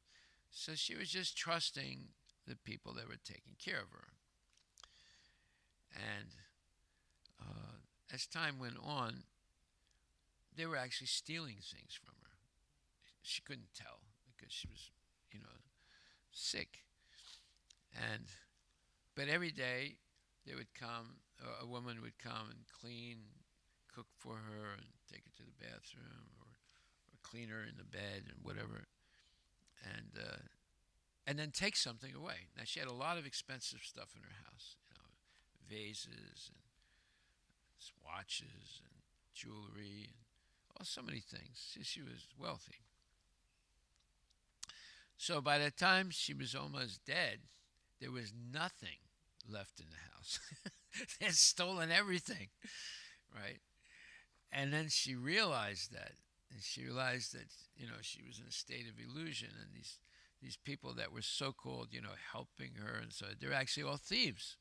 So she was just trusting the people that were taking care of her. And as time went on, they were actually stealing things from her. She couldn't tell because she was, you know, sick. And but every day they would come, a woman would come and clean, cook for her, and take her to the bathroom, or clean her in the bed and whatever, and then take something away. Now she had a lot of expensive stuff in her house, you know, vases and watches and jewelry and so many things. She was wealthy. So by the time she was almost dead, there was nothing left in the house. They had stolen everything, right? And then she realized that, and she realized that she was in a state of illusion, and these people that were so-called helping her, and so they're actually all thieves,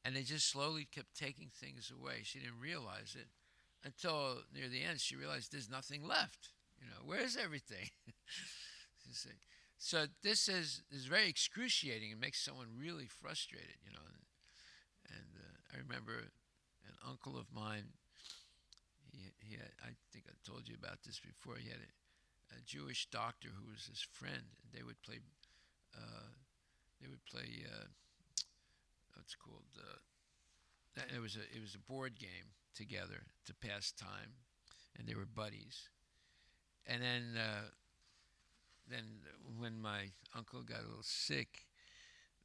and they just slowly kept taking things away. She didn't realize it until near the end. She realized there's nothing left. Where's everything? You see. So this is very excruciating. It makes someone really frustrated, And I remember an uncle of mine. He had, I think I told you about this before. He had a Jewish doctor who was his friend, and they would play. What's called. It was a board game together to pass time, and they were buddies. And then when my uncle got a little sick,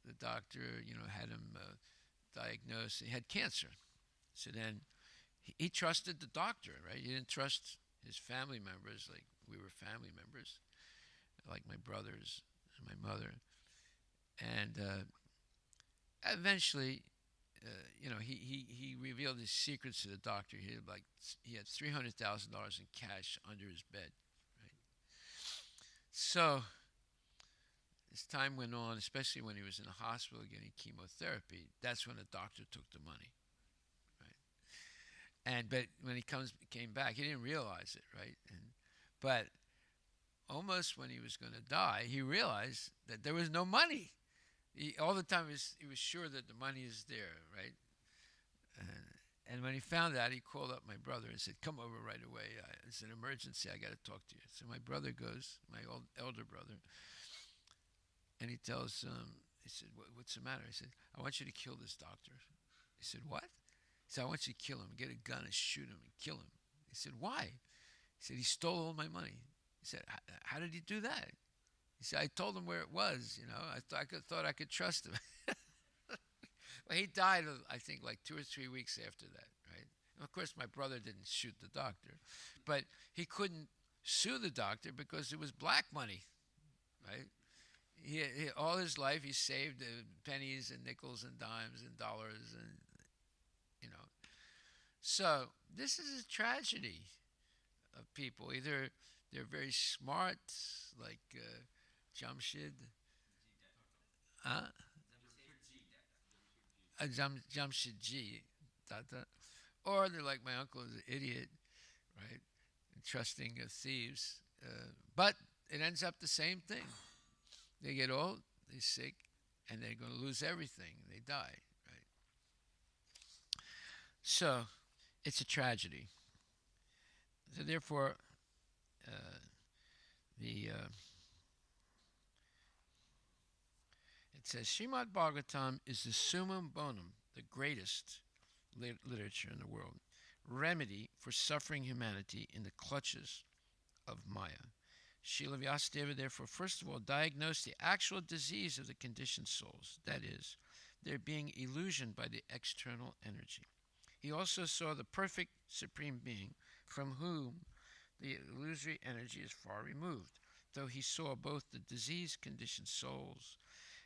the doctor, had him diagnosed. He had cancer. So then he trusted the doctor, right? He didn't trust his family members like we were family members, like my brothers and my mother. And eventually, he revealed his secrets to the doctor. He had $300,000 in cash under his bed. So, as time went on, especially when he was in the hospital getting chemotherapy, that's when the doctor took the money, right? But when he came back, he didn't realize it, right? But almost when he was going to die, he realized that there was no money. All the time he was sure that the money is there, right? And when he found out, he called up my brother and said, "Come over right away. It's an emergency. I got to talk to you." So my brother goes, my elder brother, and he tells he said, "What's the matter?" I said, "I want you to kill this doctor." He said, "What?" He said, "I want you to kill him. Get a gun and shoot him and kill him." He said, "Why?" He said, "He stole all my money." He said, "How did he do that?" He said, "I told him where it was. I thought I could trust him." Well, he died, I think, like 2 or 3 weeks after that, right? And of course, my brother didn't shoot the doctor, but he couldn't sue the doctor because it was black money, right? All his life, he saved pennies and nickels and dimes and dollars, and So this is a tragedy of people. Either they're very smart, like Jamshid, huh? Jamshidji, Tata, or they're like my uncle, is an idiot, right? Trusting thieves. But it ends up the same thing. They get old, they're sick, and they're going to lose everything. They die, right? So it's a tragedy. So therefore, it says Srimad Bhagavatam is the summum bonum, the greatest literature in the world, remedy for suffering humanity in the clutches of Maya. Srila Vyasadeva therefore first of all diagnosed the actual disease of the conditioned souls, that is, their being illusioned by the external energy. He also saw the perfect Supreme Being from whom the illusory energy is far removed, though he saw both the disease-conditioned souls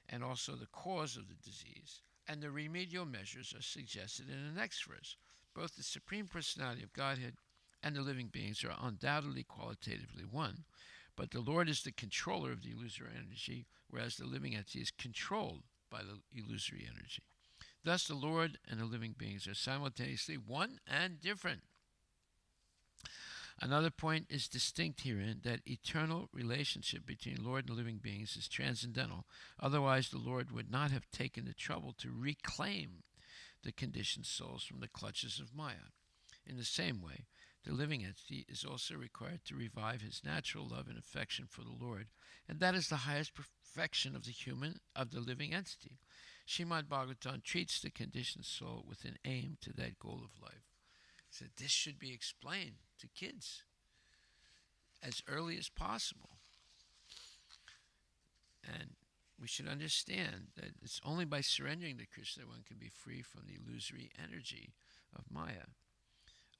and also the cause of the disease, and the remedial measures are suggested in the next verse. Both the Supreme Personality of Godhead and the living beings are undoubtedly qualitatively one, but the Lord is the controller of the illusory energy, whereas the living entity is controlled by the illusory energy. Thus, the Lord and the living beings are simultaneously one and different. Another point is distinct herein, that eternal relationship between Lord and living beings is transcendental. Otherwise, the Lord would not have taken the trouble to reclaim the conditioned souls from the clutches of Maya. In the same way, the living entity is also required to revive his natural love and affection for the Lord, and that is the highest perfection of the living entity. Srimad Bhagavatam treats the conditioned soul with an aim to that goal of life. So this should be explained to kids as early as possible. And we should understand that it's only by surrendering to Krishna one can be free from the illusory energy of Maya.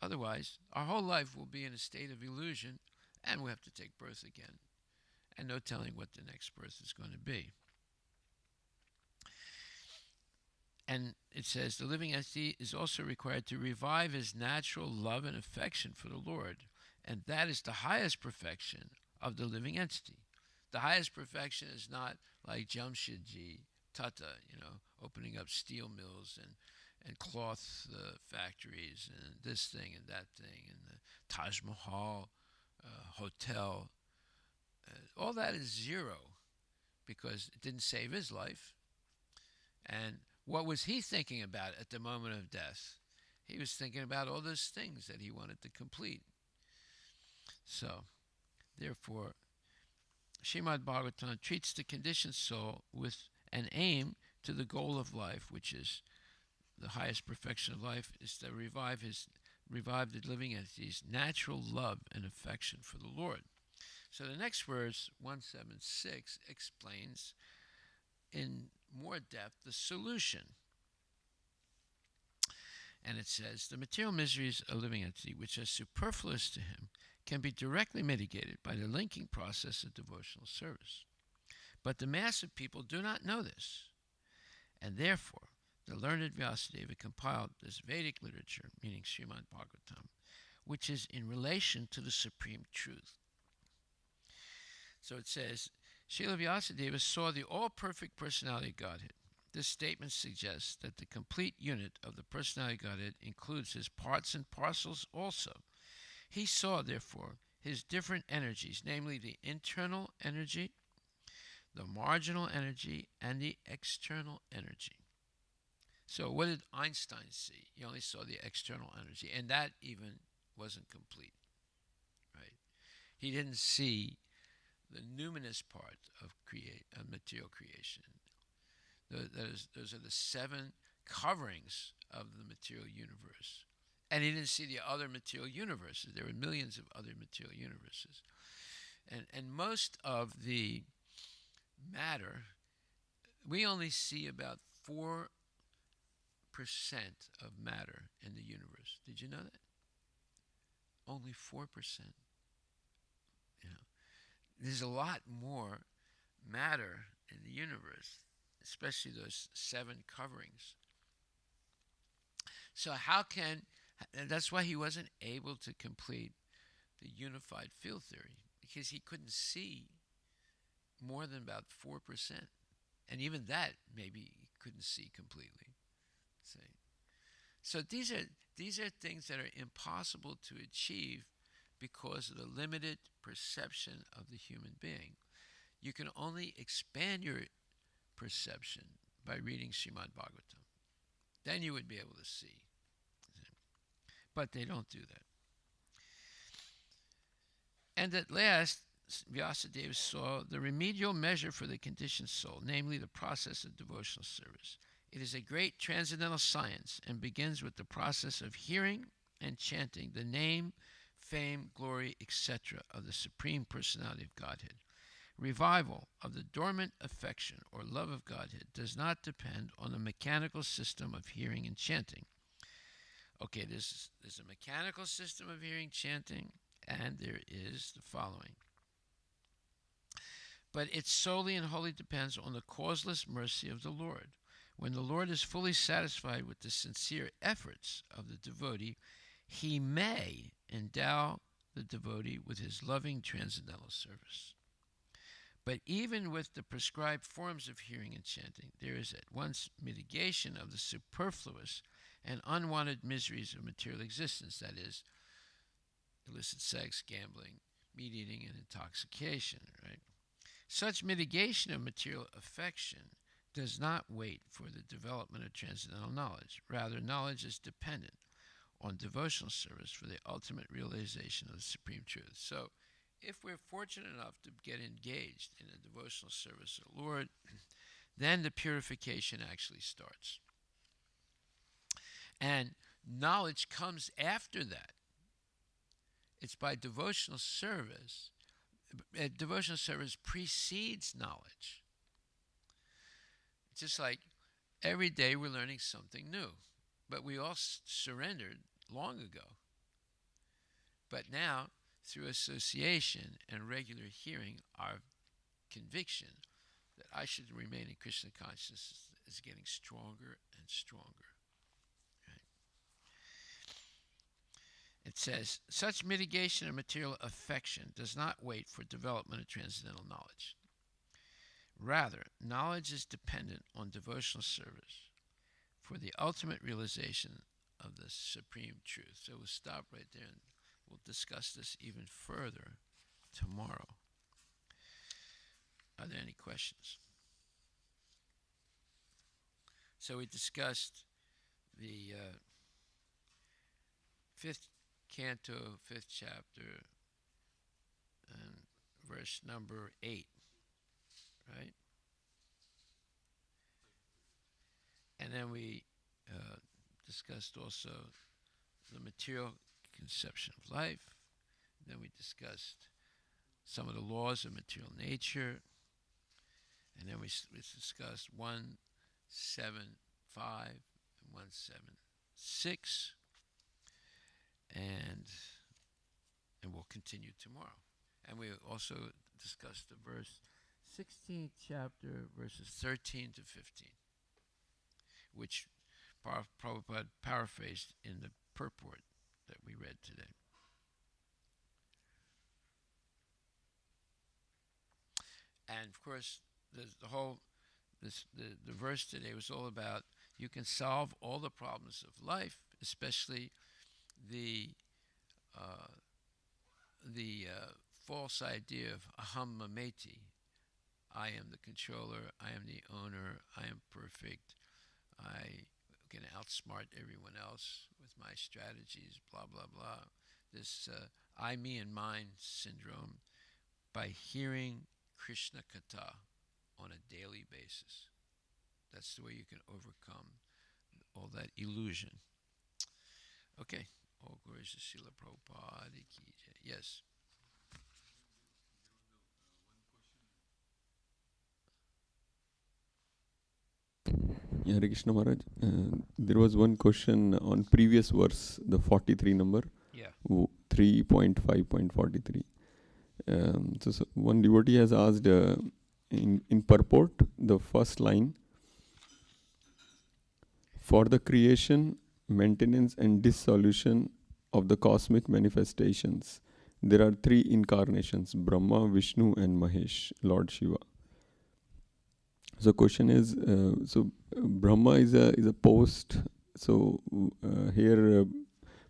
Otherwise, our whole life will be in a state of illusion, and we'll have to take birth again, and no telling what the next birth is going to be. And it says, the living entity is also required to revive his natural love and affection for the Lord, and that is the highest perfection of the living entity. The highest perfection is not like Jamshedji Tata, opening up steel mills and cloth factories and this thing and that thing and the Taj Mahal hotel. All that is zero because it didn't save his life. And what was he thinking about at the moment of death? He was thinking about all those things that he wanted to complete. So, therefore, Srimad Bhagavatam treats the conditioned soul with an aim to the goal of life, which is the highest perfection of life, is to revive the living entity's natural love and affection for the Lord. So the next verse, 176, explains in more depth the solution. And it says, the material miseries of a living entity, which are superfluous to him, can be directly mitigated by the linking process of devotional service. But the mass of people do not know this, and therefore the learned Vyasadeva compiled this Vedic literature, meaning Srimad Bhagavatam, which is in relation to the supreme truth. So it says, Srila Vyasadeva saw the all-perfect personality of Godhead. This statement suggests that the complete unit of the personality of Godhead includes his parts and parcels also. He saw, therefore, his different energies, namely the internal energy, the marginal energy, and the external energy. So what did Einstein see? He only saw the external energy, and that even wasn't complete, right? He didn't see the numinous part of material creation. Those are the 7 coverings of the material universe. And he didn't see the other material universes. There were millions of other material universes. And most of the matter, we only see about 4% of matter in the universe. Did you know that? Only 4%. There's a lot more matter in the universe, especially those 7 coverings. So and that's why he wasn't able to complete the unified field theory, because he couldn't see more than about 4%. And even that maybe he couldn't see completely. So these are things that are impossible to achieve because of the limited perception of the human being. You can only expand your perception by reading Srimad Bhagavatam. Then you would be able to see. But they don't do that. And at last, Vyasadeva saw the remedial measure for the conditioned soul, namely the process of devotional service. It is a great transcendental science and begins with the process of hearing and chanting the name, fame, glory, etc. of the Supreme Personality of Godhead. Revival of the dormant affection or love of Godhead does not depend on the mechanical system of hearing and chanting. Okay, there's a mechanical system of hearing, chanting, and there is the following. But it solely and wholly depends on the causeless mercy of the Lord. When the Lord is fully satisfied with the sincere efforts of the devotee, he may endow the devotee with his loving transcendental service. But even with the prescribed forms of hearing and chanting, there is at once mitigation of the superfluous and unwanted miseries of material existence, that is, illicit sex, gambling, meat eating, and intoxication, right? Such mitigation of material affection does not wait for the development of transcendental knowledge. Rather, knowledge is dependent on devotional service for the ultimate realization of the supreme truth. So, if we're fortunate enough to get engaged in a devotional service of the Lord, then the purification actually starts. And knowledge comes after that. It's by devotional service. Devotional service precedes knowledge. It's just like every day we're learning something new, but we all surrendered long ago. But now, through association and regular hearing, our conviction that I should remain in Krishna consciousness is getting stronger and stronger. Right? It says, such mitigation of material affection does not wait for development of transcendental knowledge. Rather, knowledge is dependent on devotional service for the ultimate realization of the supreme truth. So we'll stop right there and we'll discuss this even further tomorrow. Are there any questions? So we discussed the fifth canto, fifth chapter, and verse number 8, right? And then we discussed also the material conception of life. Then we discussed some of the laws of material nature. And then we discussed 175 and 176. And we'll continue tomorrow. And we also discussed the verse 16th chapter, verses 13 to 15, which Prabhupada paraphrased in the purport that we read today. And of course, the verse today was all about you can solve all the problems of life, especially the false idea of aham mameti. I am the controller, I am the owner, I am perfect, I can outsmart everyone else with my strategies, blah, blah, blah. This I, me, and mine syndrome by hearing Krishna Katha on a daily basis. That's the way you can overcome all that illusion. Okay. All glories to Srila Prabhupada ki jai. Yes. Hare Krishna Maharaj. There was one question on previous verse, the 43 number. Yeah. 3.5.43. So one devotee has asked in purport, the first line, for the creation, maintenance and dissolution of the cosmic manifestations, there are three incarnations, Brahma, Vishnu and Mahesh, Lord Shiva. So question is, Brahma is a post. So here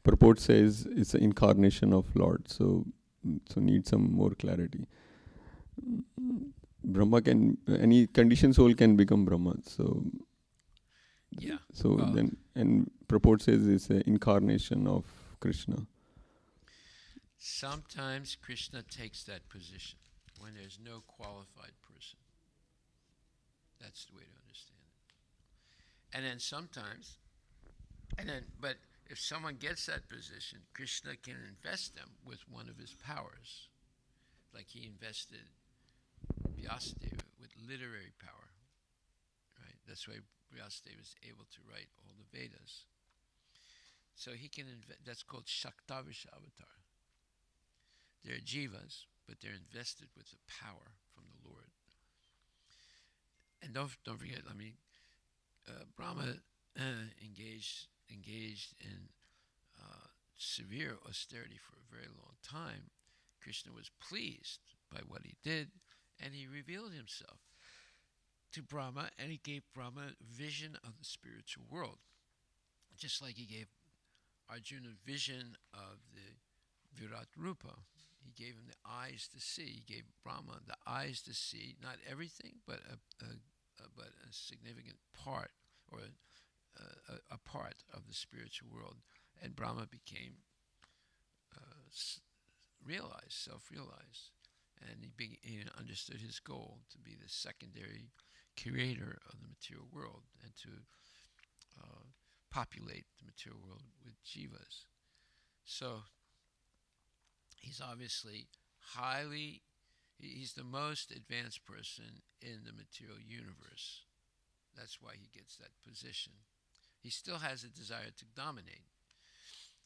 purport says it's an incarnation of Lord. So need some more clarity. Brahma can, any conditioned soul can become Brahma. So yeah. So then, and purport says it's an incarnation of Krishna. Sometimes Krishna takes that position when there's no qualified person. That's the way to understand it. And then sometimes, but if someone gets that position, Krishna can invest them with one of his powers. Like he invested Vyasadeva with literary power. Right? That's why Vyasadeva is able to write all the Vedas. So he can that's called Shaktavisha Avatar. They're jivas, but they're invested with the power from the Lord. And don't forget, I mean, Brahma engaged in severe austerity for a very long time. Krishna was pleased by what he did, and he revealed himself to Brahma, and he gave Brahma vision of the spiritual world, just like he gave Arjuna vision of the Virat Rupa. He gave him the eyes to see. He gave Brahma the eyes to see, not everything, but a significant part, or a part of the spiritual world. And Brahma became realized, self-realized, and he understood his goal to be the secondary creator of the material world, and to populate the material world with jivas. So he's obviously he's the most advanced person in the material universe. That's why he gets that position. He still has a desire to dominate.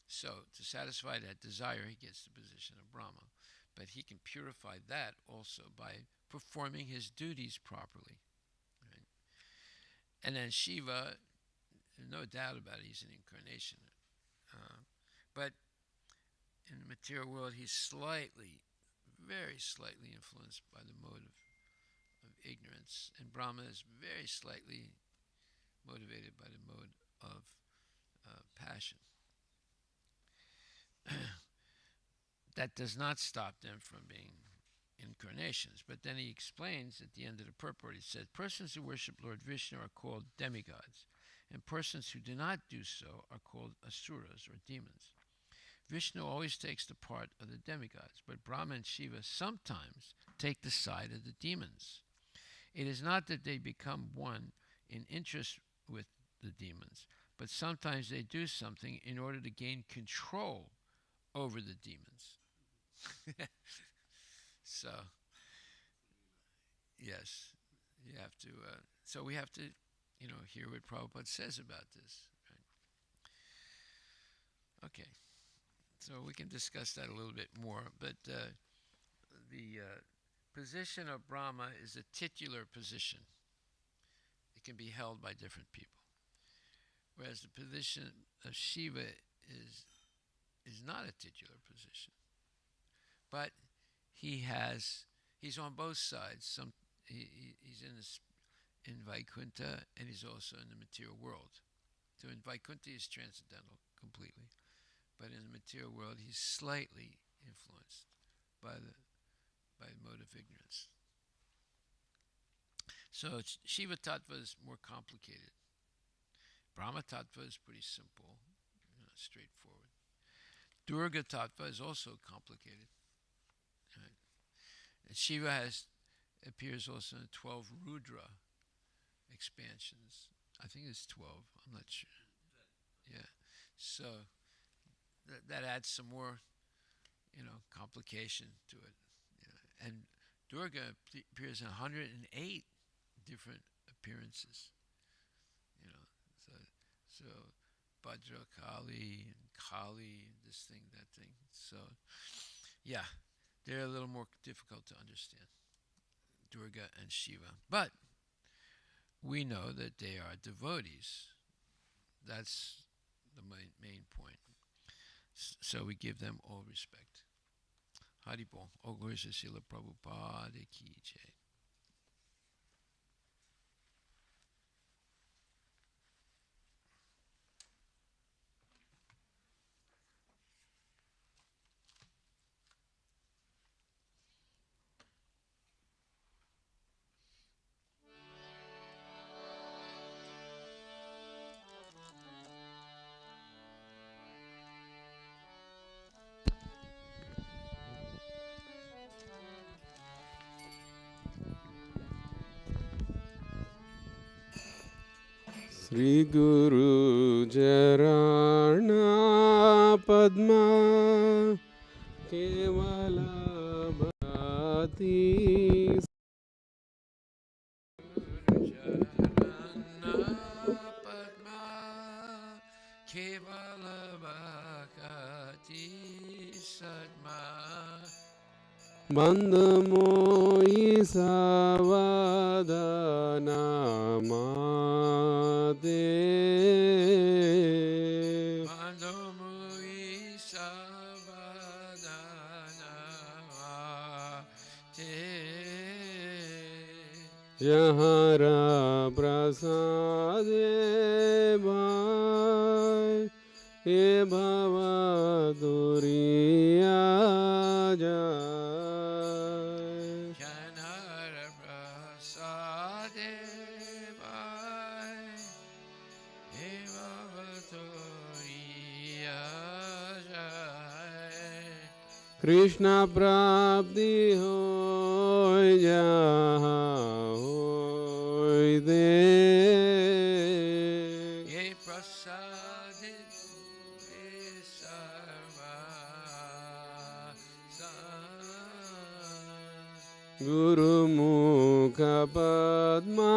So to satisfy that desire, he gets the position of Brahma. But he can purify that also by performing his duties properly. Right? And then Shiva, no doubt about it, he's an incarnation. But in the material world, he's slightly, very slightly influenced by the mode of ignorance. And Brahma is very slightly motivated by the mode of passion. That does not stop them from being incarnations. But then he explains at the end of the purport, he said, persons who worship Lord Vishnu are called demigods, and persons who do not do so are called asuras, or demons. Vishnu always takes the part of the demigods, but Brahma and Shiva sometimes take the side of the demons. It is not that they become one in interest with the demons, but sometimes they do something in order to gain control over the demons. So, yes, you have to. So we have to, hear what Prabhupada says about this. Right? Okay, so we can discuss that a little bit more. But the position of Brahma is a titular position. It can be held by different people, whereas the position of Shiva is not a titular position, but he's on both sides. He's in Vaikuntha, and he's also in the material world. So in Vaikuntha he's transcendental completely, but in the material world he's slightly influenced by the mode of ignorance. So Shiva Tattva is more complicated. Brahma Tattva is pretty simple, straightforward. Durga Tattva is also complicated. Right? And Shiva appears also in 12 Rudra expansions. I think it's 12. I'm not sure. Yeah. So that adds some more, complication to it. And Durga appears in 108 different appearances. So Bhadra Kali and Kali, this thing, that thing. So, yeah, they're a little more difficult to understand, Durga and Shiva. But we know that they are devotees. That's the main point. So we give them all respect. Haribol. All glories to Srila Prabhupada ki jai. Sri Guru Jarana Padma Kevala Bhati Kevala Bhakati Sadma Bandhamoi Savadana Mate Bandhamoi Savadana Te Zahra प्रसाद भाई ये भवा दुरिया जाए Janar Prasade Vai Eva Vatoriya Jai Krishna प्राप्ति हो जहाँ होय दे Ye Prasadit Ye Sarva गुरु मुख पद्मा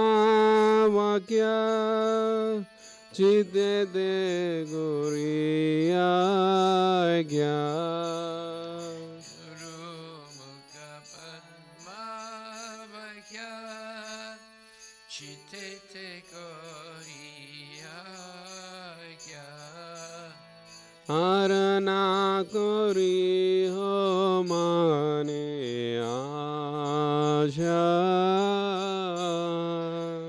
वाक्य चिते दे गुरिया ज्ञा Guru Mukha Padma Vakya Chite Te Koriya Kya Aarna कोरी हो माने आशा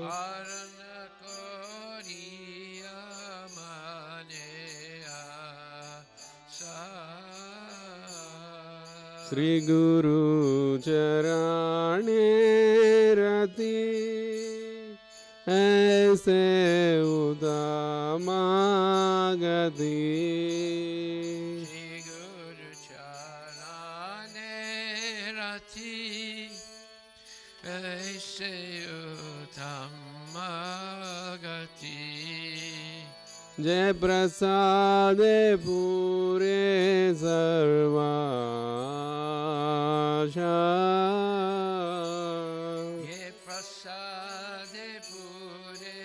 Arana Koriya Manea Sa Shri गुरु चरणे रति ऐसे उदामागति Shri Guru Charane Rati Aise Uttamagati जय प्रसाद पूरे सर्वाशा Ye Prasade Pure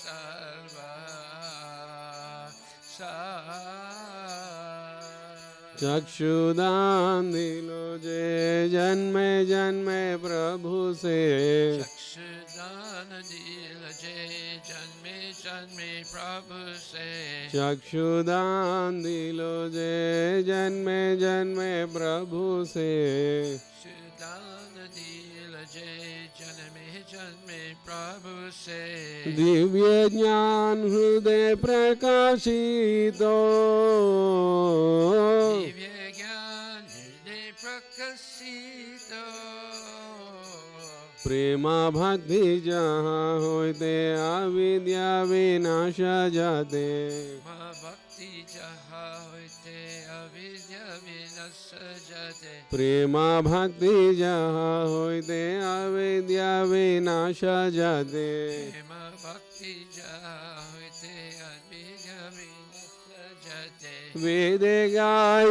Sarva Sa चक्षुदान दिलो जे जन्मे जन्मे प्रभु से Chakshudan Dil Jai Janme Janme Prabhu Se चक्षुदान दिलो जे जन्मे जन्मे प्रभु से Chakshudan Dil Jai Janme Janme Prabhu Se Divya ज्ञान हृदय प्रकाशितो Divya Gyan Hriday Prakasito प्रेमा भक्ति जहाँ होते अविद्या विनाश जाते Ma Bhakti Jaha Hoite Avidya Vinasa Jate प्रेमा भक्ति जहाँ होते अविद्या विनाश जाते Ma Bhakti Jaha Hoite Avidya Vinasa Jate वेद गाय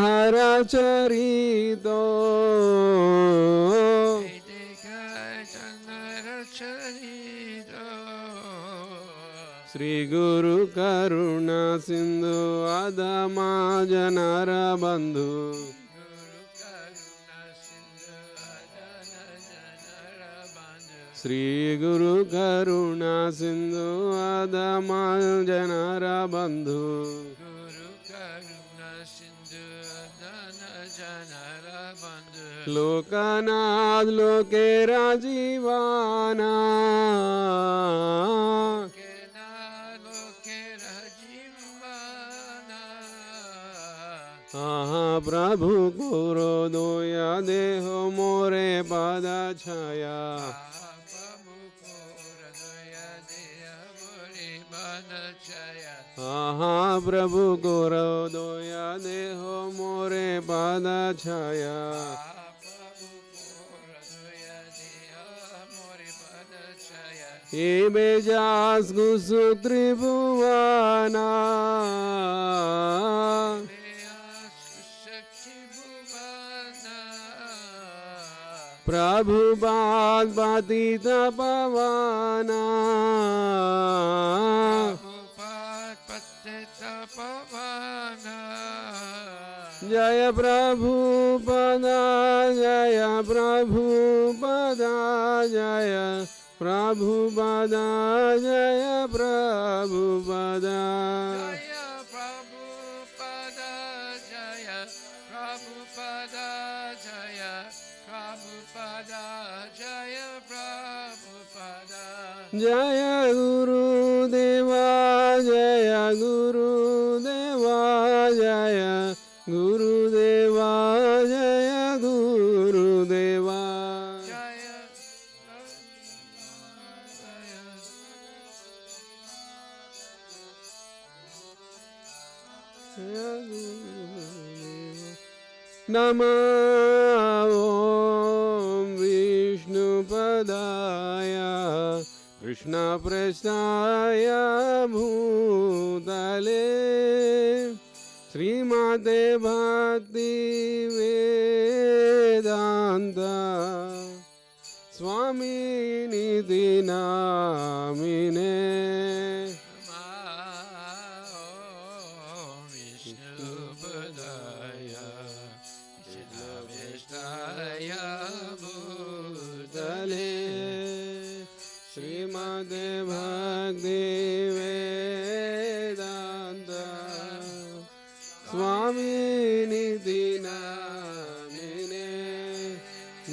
हरा चरितो Vedika Janara Charito श्री गुरु करुणा सिंधु अधमा जनर बंधु Guru Karuna Sindhu Adana Janara Bandhu Shri गुरु करुणा सिंधु अधमा जनर बंधु Guru Karuna Sindhu Adana Janara Bandhu Loknath लोके राजीवाना Kena Loke Rajivana आहा प्रभु गुरु दोया देहो मोरे पद छाया Prabhu Koradoya Deya Bori Banachaya आहा प्रभु गुरु दोया देहो मोरे पद छाया Prabhu Koradoya Deya Bori Banachaya ये बेजास गुसु त्रिभुवना प्रभु बात बातित पवना जय प्रभु पदा जय प्रभु पदा जय प्रभु पदा जय प्रभु पदा Jaya Prabhupada Jaya Prabhupada जय गुरुदेवा जय गुरुदेवा जय गुरुदेवा जय गुरुदेवा नमो विष्णुपदाय कृष्णप्रस्थाय भूतले श्रीमते भक्ति वेदांत स्वामिनिति नामिने श्रीमते भक्ति वेदांत स्वामिनिति नामिने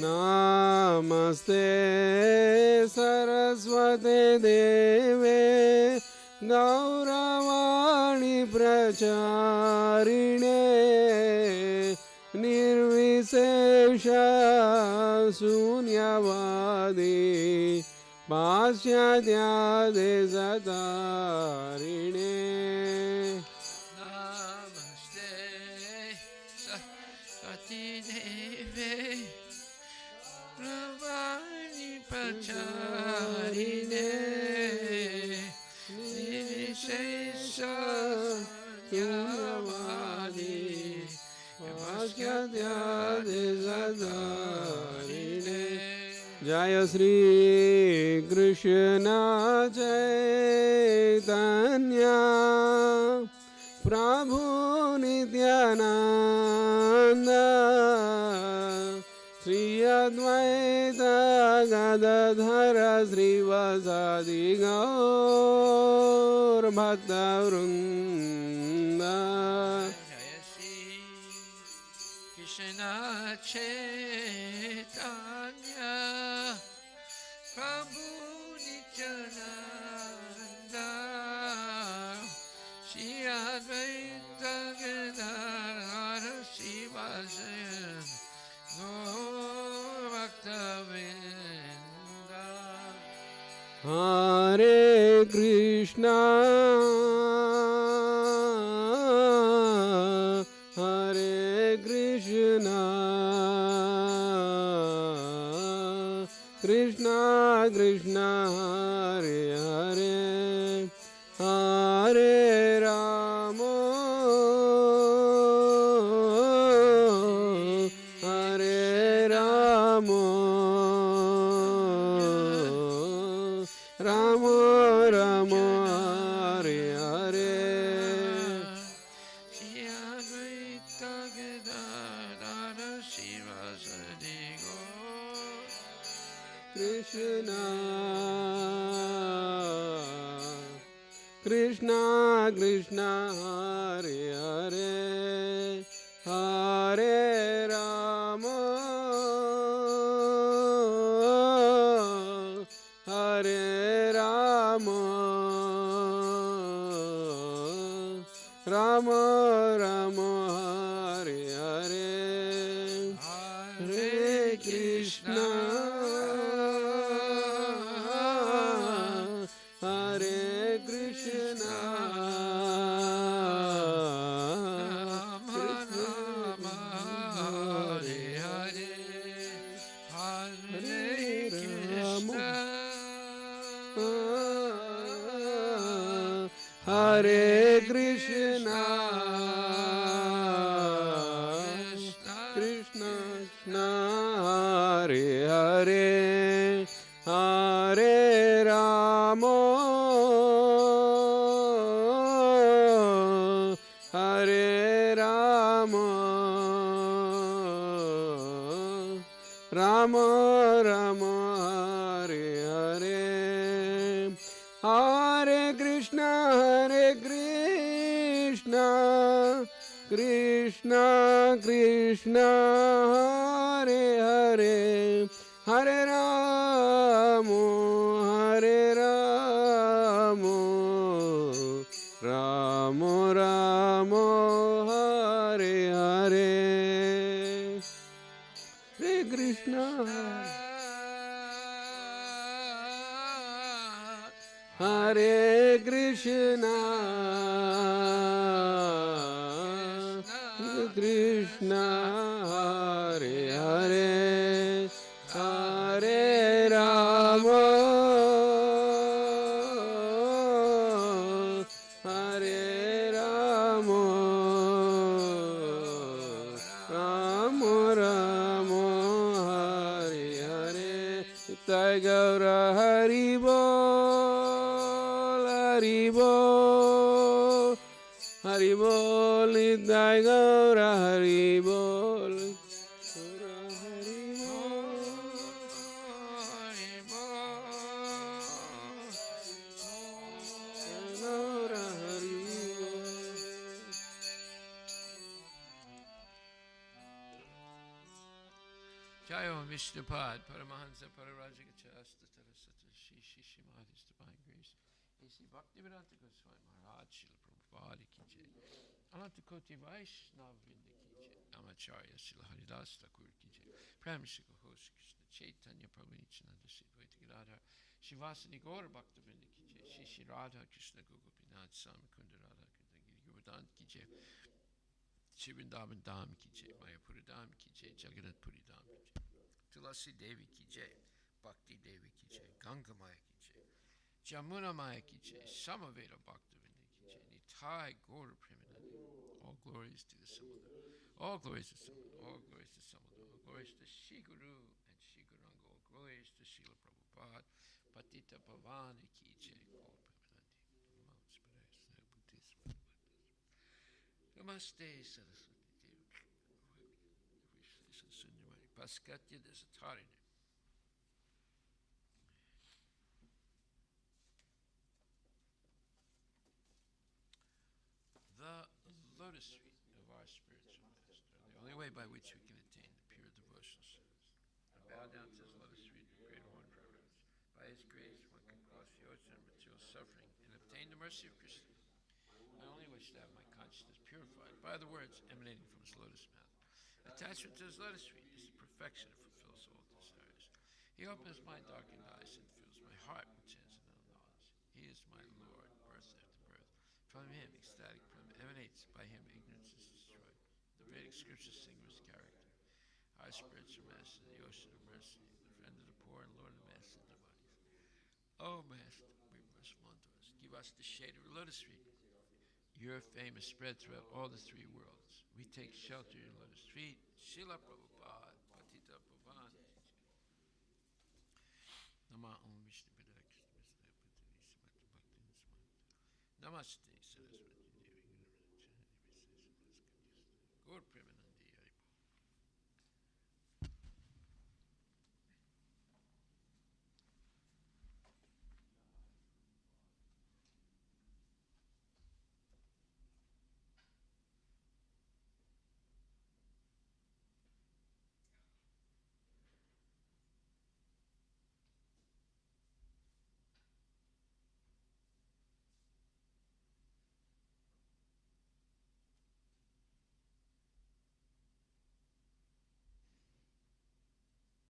नमस्ते सरस्वते देवे गौरवाणी प्रचारिणे निर्विशेष शून्यवादी पाश्चात्यादेशतारिणे नमस्ते सरस्वती देवे गौरवाणी प्रचारिणे निर्विशेष शून्यवादी पाश्चात्यादेशतारिणे जय श्री कृष्ण चैतन्य प्रभु नित्यानंद श्री अद्वैत गदाधर श्रीवासादि गौर भक्तवृंद जय श्री कृष्ण चैतन्य प्रभु नित्यानंद श्री अद्वैत गदाधर श्रीवासादि गौर भक्तवृंद हरे कृष्णा कृष्णा कृष्णा हरे हरे हरे राम राम राम हरे हरे कृष्णा कृष्णा कृष्णा हरे हरे हरे राम हरे राम राम राम हरे हरे हरे कृष्णा हरे कृष्णा कृष्णा हरे हरे हरे राम हरे Ram Ram Ram Hare Hare Hare Krishna Krishna Krishna Hare Hare Hare Ram Hare Krishna, Krishna Hare Hare, Hare Rama, Hare Rama, Rama Rama, Hare Hare. Nitai Gaura Hari Bol, Hari Bol, Hari Bol, Nitai Gaura Hari Bol. Gaura Hari Bol. Jayo Vishnupad, Paramahansa Pararajika Chasta Tarasata Shri Shri Shrimadhi's Divine Grace. A.C. Bhaktivedanta Goswami Maharaj Srila Prabhupada Ki Jai. Ananta Koti Vaishnava Vrinda Ki Jai. Namacharya Srila Haridas Thakur Ki Jai. Prem Shri Host Krishna Chaitanya Prabhu Nityananda Sri Advaita Gadadhar Shivasani Gaura Bhakta Vrinda Ki Jai. Shri Shri Radha Krishna Gopinath Swami Kunda Radha Krishna Giri Govardhan Ki Jai. Shri Vrindavan Dham Ki Jai. Mayapura Dham Ki Jai. Jagannath Puri Dham Ki Jai. Tulasi Devi Ki Jai, Bhakti Devi Ki Jai, Ganga Maya Ki Jai, Jamuna Maya Ki Jai, Samaveda Bhaktivinoda Ki Jai, Nitai Gaura Premanandi. All glories to the Samudra. All glories to Samudra. All glories to Samudra. All glories to Shri Guru and Shri Guranga. All glories to Srila Prabhupada. Patita Pavani Ki Jai, Gaura Premanandi. Namaste Saraswati Devi. Paskatya Desatarine. The lotus feet of our spiritual master, the only way by which we can attain the pure devotional service. I bow down to his lotus feet in great honor and reverence. By his grace, one can cross the ocean of material suffering and obtain the mercy of Krishna. I only wish to have my consciousness purified by the words emanating from his lotus mouth. Attachment to his lotus feet is the perfection that fulfills all desires. He opens my darkened eyes and fills my heart with transcendental knowledge. He is my Lord, birth after birth. From him, ecstatic prema emanates. By him, ignorance is destroyed. The Vedic scriptures sing of his character. Our spiritual master, the ocean of mercy, the friend of the poor and Lord of master devotees. Oh, Master, be merciful unto us. Give us the shade of your lotus feet. Your fame is spread throughout all the three worlds. We take shelter in your lotus feet. Srila Prabhupada, Patita Pavan. Nama Om Vishnu Padaya Krishna Namaste Saraswati Devi Gaur Premanandi.